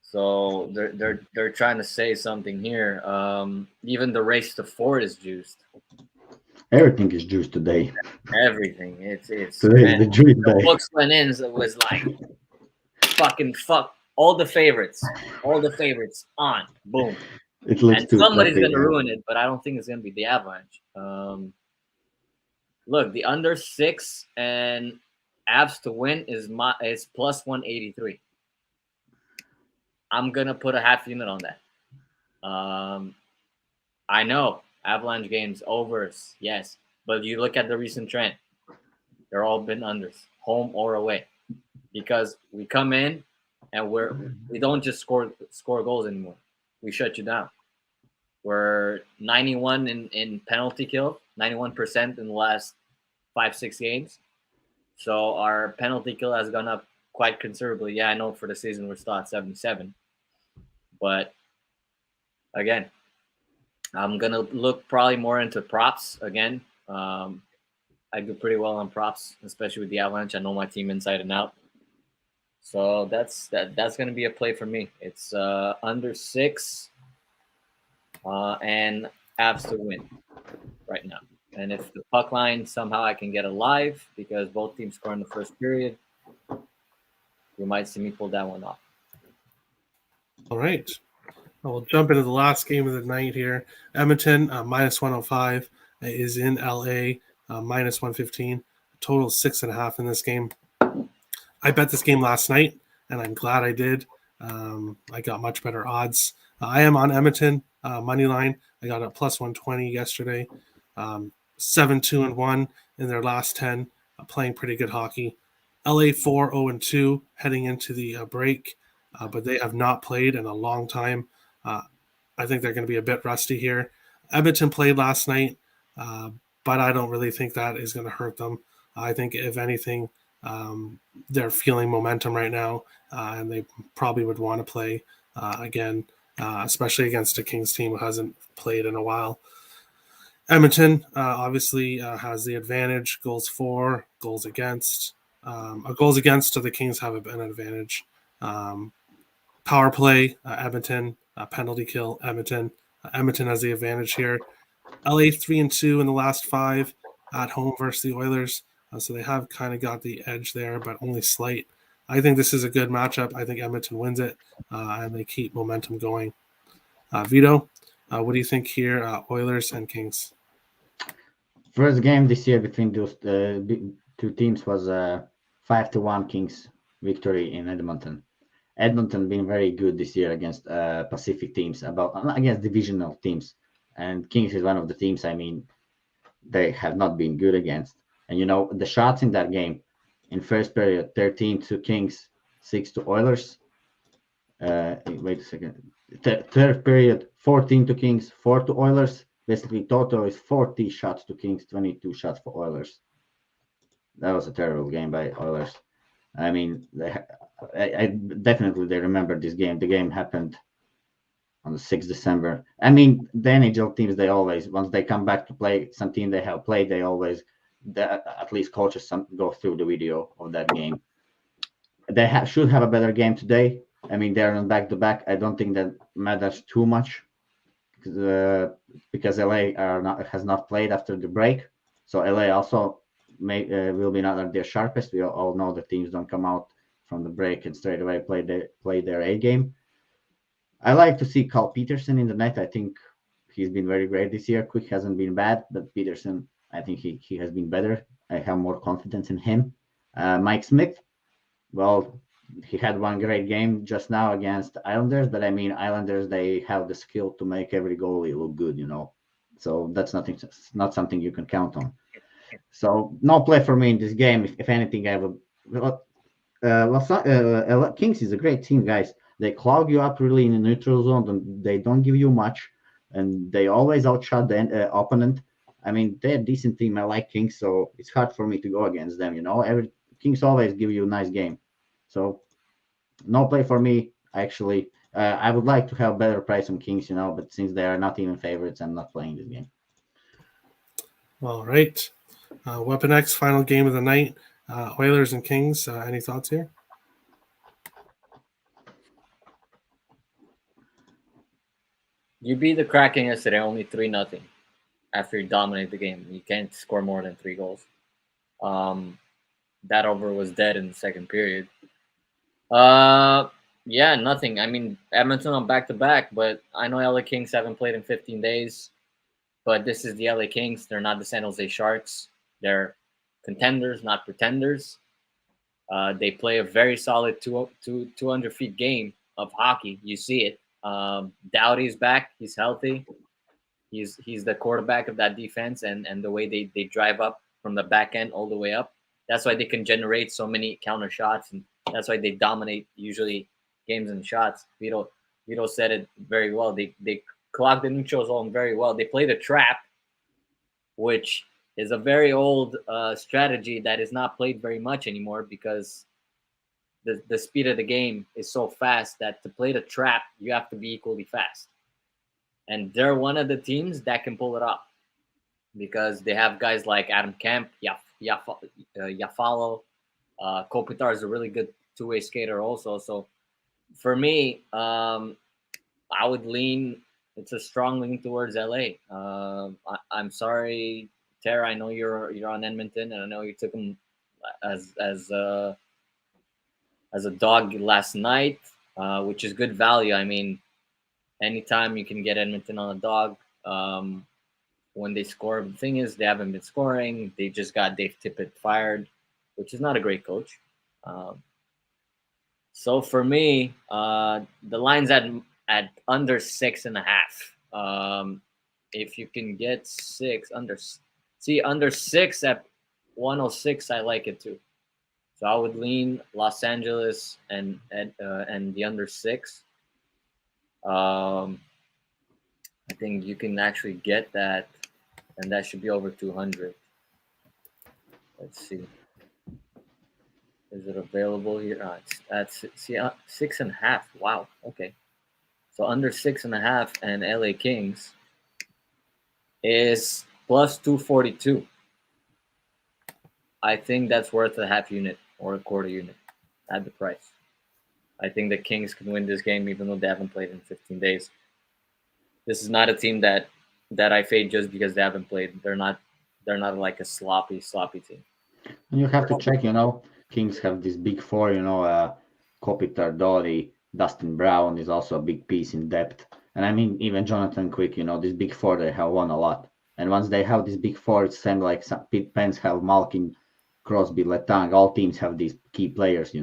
So they're trying to say something here. Even the race to 4 is juiced. Everything is juiced today. Everything. It's today the juice day. The books went in. So it was like fuck all the favorites on. Boom. It looks and somebody's gonna ruin it, but I don't think it's gonna be the Avalanche. Look, the under 6 and Avs to win is plus 183. I'm gonna put a half unit on that. I know Avalanche games overs, yes, but you look at the recent trend; they're all been unders, home or away, because we come in and we don't just score goals anymore. We shut you down. We're 91 in penalty kill, 91% in the last 5-6 games. So our penalty kill has gone up quite considerably. Yeah, I know for the season we're still at 77. But again, I'm going to look probably more into props again. I do pretty well on props, especially with the Avalanche. I know my team inside and out. So that's going to be a play for me. It's under 6 and Avs to win right now. And if the puck line somehow I can get alive because both teams score in the first period, you might see me pull that one off. All right. We'll jump into the last game of the night here. Edmonton, minus 105, is in LA, minus 115. Total 6.5 in this game. I bet this game last night, and I'm glad I did. I got much better odds. I am on Edmonton money line. I got a plus 120 yesterday. 7-2-1 in their last 10, playing pretty good hockey. LA 4-0-2 heading into the break, but they have not played in a long time. I think they're going to be a bit rusty here. Edmonton played last night, but I don't really think that is going to hurt them. I think, if anything, they're feeling momentum right now, and they probably would want to play again, especially against a Kings team who hasn't played in a while. Edmonton obviously has the advantage, goals for, goals against. Goals against, so the Kings have an advantage. Power play, Edmonton. Penalty kill, Edmonton. Edmonton has the advantage here. LA 3-2 in the last 5 at home versus the Oilers. So they have kind of got the edge there, but only slight. I think this is a good matchup. I think Edmonton wins it, and they keep momentum going. Vito, what do you think here, Oilers and Kings? First game this year between those two teams was 5-1 Kings victory in Edmonton. Edmonton been very good this year against Pacific teams, against divisional teams, and Kings is one of the teams. I mean, they have not been good against. And the shots in that game, in first period, 13 to Kings, 6 to Oilers. Wait a second. Third period, 14 to Kings, 4 to Oilers. Basically, total is 40 shots to Kings, 22 shots for Oilers. That was a terrible game by Oilers. I mean, I definitely they remember this game. The game happened on the 6th December. I mean, the NHL teams, they always, once they come back to play some team they have played, they always, at least coaches go through the video of that game. They should have a better game today. I mean, they're on back-to-back. I don't think that matters too much because LA has not played after the break. So LA also will be not at their sharpest. We all know the teams don't come out from the break and straight away play their A game. I like to see Carl Peterson in the net. I think he's been very great this year. Quick hasn't been bad, but Peterson, I think he has been better. I have more confidence in him. Mike Smith, well, he had one great game just now against Islanders, but I mean, Islanders, they have the skill to make every goalie look good, So that's not something you can count on. So no play for me in this game. If anything, I would. Kings is a great team, guys. They clog you up really in the neutral zone. They don't give you much, and they always outshot the opponent. I mean, they're a decent team. I like Kings, so it's hard for me to go against them. Kings always give you a nice game. So no play for me. Actually, I would like to have better price on Kings, but since they are not even favorites, I'm not playing this game. All right. Weapon X, final game of the night. Oilers and Kings. Any thoughts here? You beat the Kraken yesterday only 3-0 after you dominate the game. You can't score more than 3 goals. That over was dead in the second period. Yeah, nothing. I mean, Edmonton on back-to-back, but I know LA Kings haven't played in 15 days. But this is the LA Kings. They're not the San Jose Sharks. They're contenders, not pretenders. They play a very solid 200 feet game of hockey. You see it. Doughty's back. He's healthy. He's the quarterback of that defense, and the way they drive up from the back end all the way up. That's why they can generate so many counter shots, and that's why they dominate usually games and shots. Vito said it very well. They clog the neutral zone very well. They play the trap, which is a very old strategy that is not played very much anymore because the speed of the game is so fast that to play the trap, you have to be equally fast. And they're one of the teams that can pull it off because they have guys like Adam Kemp, Yafalo. Kopitar is a really good two-way skater also. So for me, I would lean. It's a strong lean towards LA. I'm sorry, Tara. I know you're on Edmonton, and I know you took him as a dog last night, which is good value. I mean, anytime you can get Edmonton on a dog when they score. The thing is, they haven't been scoring. They just got Dave Tippett fired, which is not a great coach. So for me, the line's at under 6.5. If you can get under 6 at 106, I like it too. So I would lean Los Angeles and the under 6. I think you can actually get that, and that should be over 200. Let's see. Is it available here? That's 6.5. Wow. Okay. So under 6.5 and LA Kings is plus 242. I think that's worth a half unit or a quarter unit at the price. I think the Kings can win this game even though they haven't played in 15 days. This is not a team that I fade just because they haven't played. They're not like a sloppy team. You have to check, Kings have this big four, Kopitar, Doughty, Dustin Brown is also a big piece in depth. And I mean, even Jonathan Quick, this big four, they have won a lot. And once they have this big four, it's same like Pete Pence have Malkin, Crosby, Letang. All teams have these key players,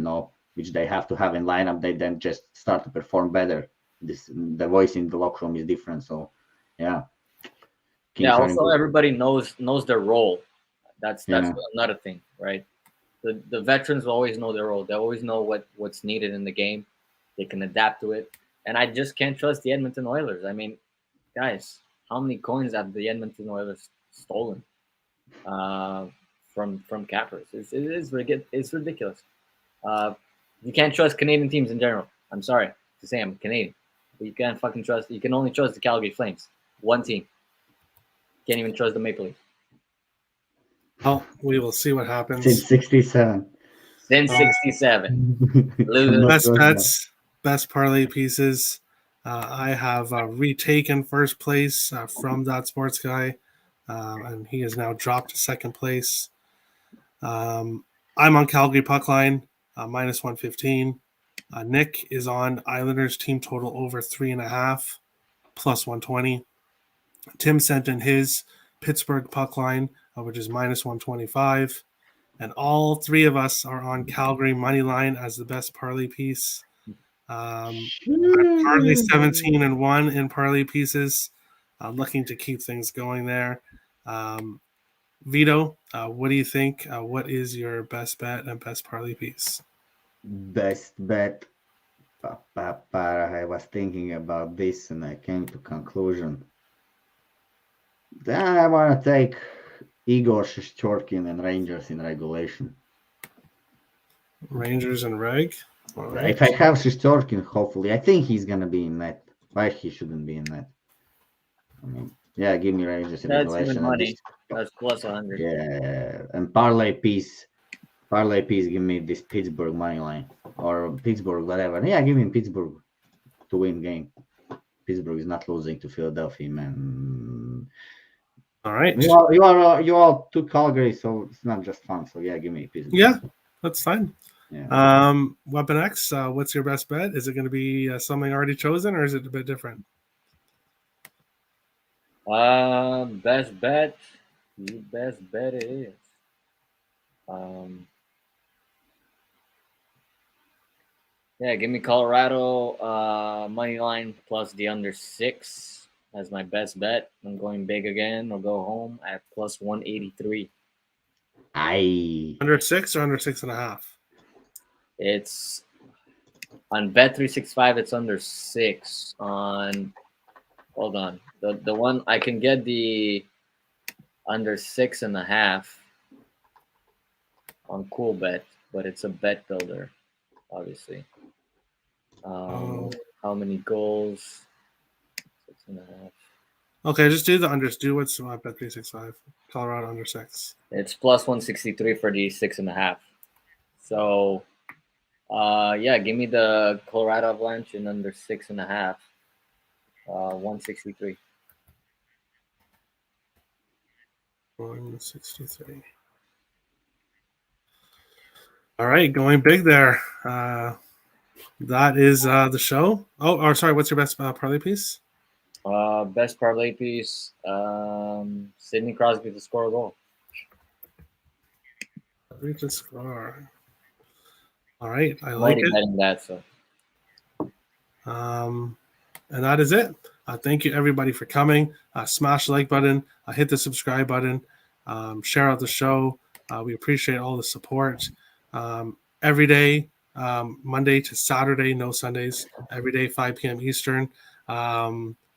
which they have to have in lineup, they then just start to perform better. The voice in the locker room is different. So, yeah. Yeah. Also, everybody knows their role. That's another thing, right? The veterans always know their role. They always know what's needed in the game. They can adapt to it. And I just can't trust the Edmonton Oilers. I mean, guys, how many coins have the Edmonton Oilers stolen from cappers? It's ridiculous. You can't trust Canadian teams in general. I'm sorry to say I'm Canadian, but you can't fucking trust. You can only trust the Calgary Flames. One team. Can't even trust the Maple Leafs. Oh, we will see what happens. Since 67. Since 67. Best bets, best parlay pieces. I have retaken first place from that sports guy, and he has now dropped to second place. I'm on Calgary puck line, minus 115. Nick is on Islanders team total over 3.5, plus 120. Tim sent in his Pittsburgh puck line, which is minus 125. And all three of us are on Calgary money line as the best parlay piece. I'm parlay 17-1 in parlay pieces. I'm looking to keep things going there. Vito, what do you think? What is your best bet and best parlay piece? Best bet. I was thinking about this and I came to conclusion. Then I want to take Igor Shesterkin and Rangers in regulation. Rangers and reg? Right. If I have Shesterkin, hopefully, I think he's going to be in net. Why he shouldn't be in net? I mean, yeah, give me Rangers in regulation. That's even money. That's plus 100. Yeah, and parlay piece, give me this Pittsburgh money line or Pittsburgh, whatever. Yeah, give me Pittsburgh to win game. Pittsburgh is not losing to Philadelphia, man. All right. You all took Calgary, so it's not just fun. So yeah, give me Pittsburgh. Yeah, that's fine. Yeah. Weapon X, what's your best bet? Is it going to be something already chosen, or is it a bit different? Best bet. The best bet is. Yeah, give me Colorado money line plus the under 6 as my best bet. I'm going big again or go home at plus 183. Under 6 or under 6.5? It's on Bet365. It's under 6. Hold on, the one I can get the under 6.5 on Cool Bet, but it's a bet builder, obviously. How many goals? 6.5. Okay, just do the unders. Do what's Bet365. Colorado under 6. It's plus 163 for the 6.5. So, yeah, give me the Colorado Avalanche in under 6.5. 163. 163. All right, going big there. That is the show. Oh, sorry. What's your best parlay piece? Best parlay piece. Sidney Crosby to score a goal. Reach a score. All right, I like it. Betting that, so. And that is it. Thank you everybody for coming. Smash the like button. Hit the subscribe button. Share out the show. We appreciate all the support. Every day, Monday to Saturday, no Sundays. Every day, 5 p.m. Eastern.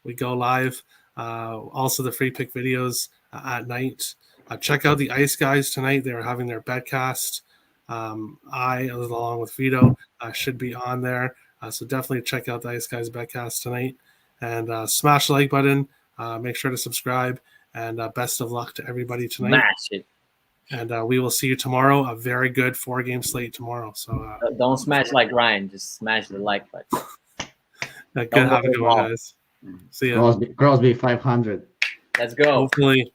We go live. Also, the free pick videos at night. Check out the Ice Guys tonight. They are having their betcast. I, along with Vito, should be on there. So definitely check out the Ice Guys betcast tonight. And smash the like button. Make sure to subscribe. And best of luck to everybody tonight. Smash it. And we will see you tomorrow. A very good 4-game slate tomorrow. So don't smash like Ryan. Just smash the like button. Good. Have a good one, guys. See ya. Crosby 500. Let's go. Hopefully.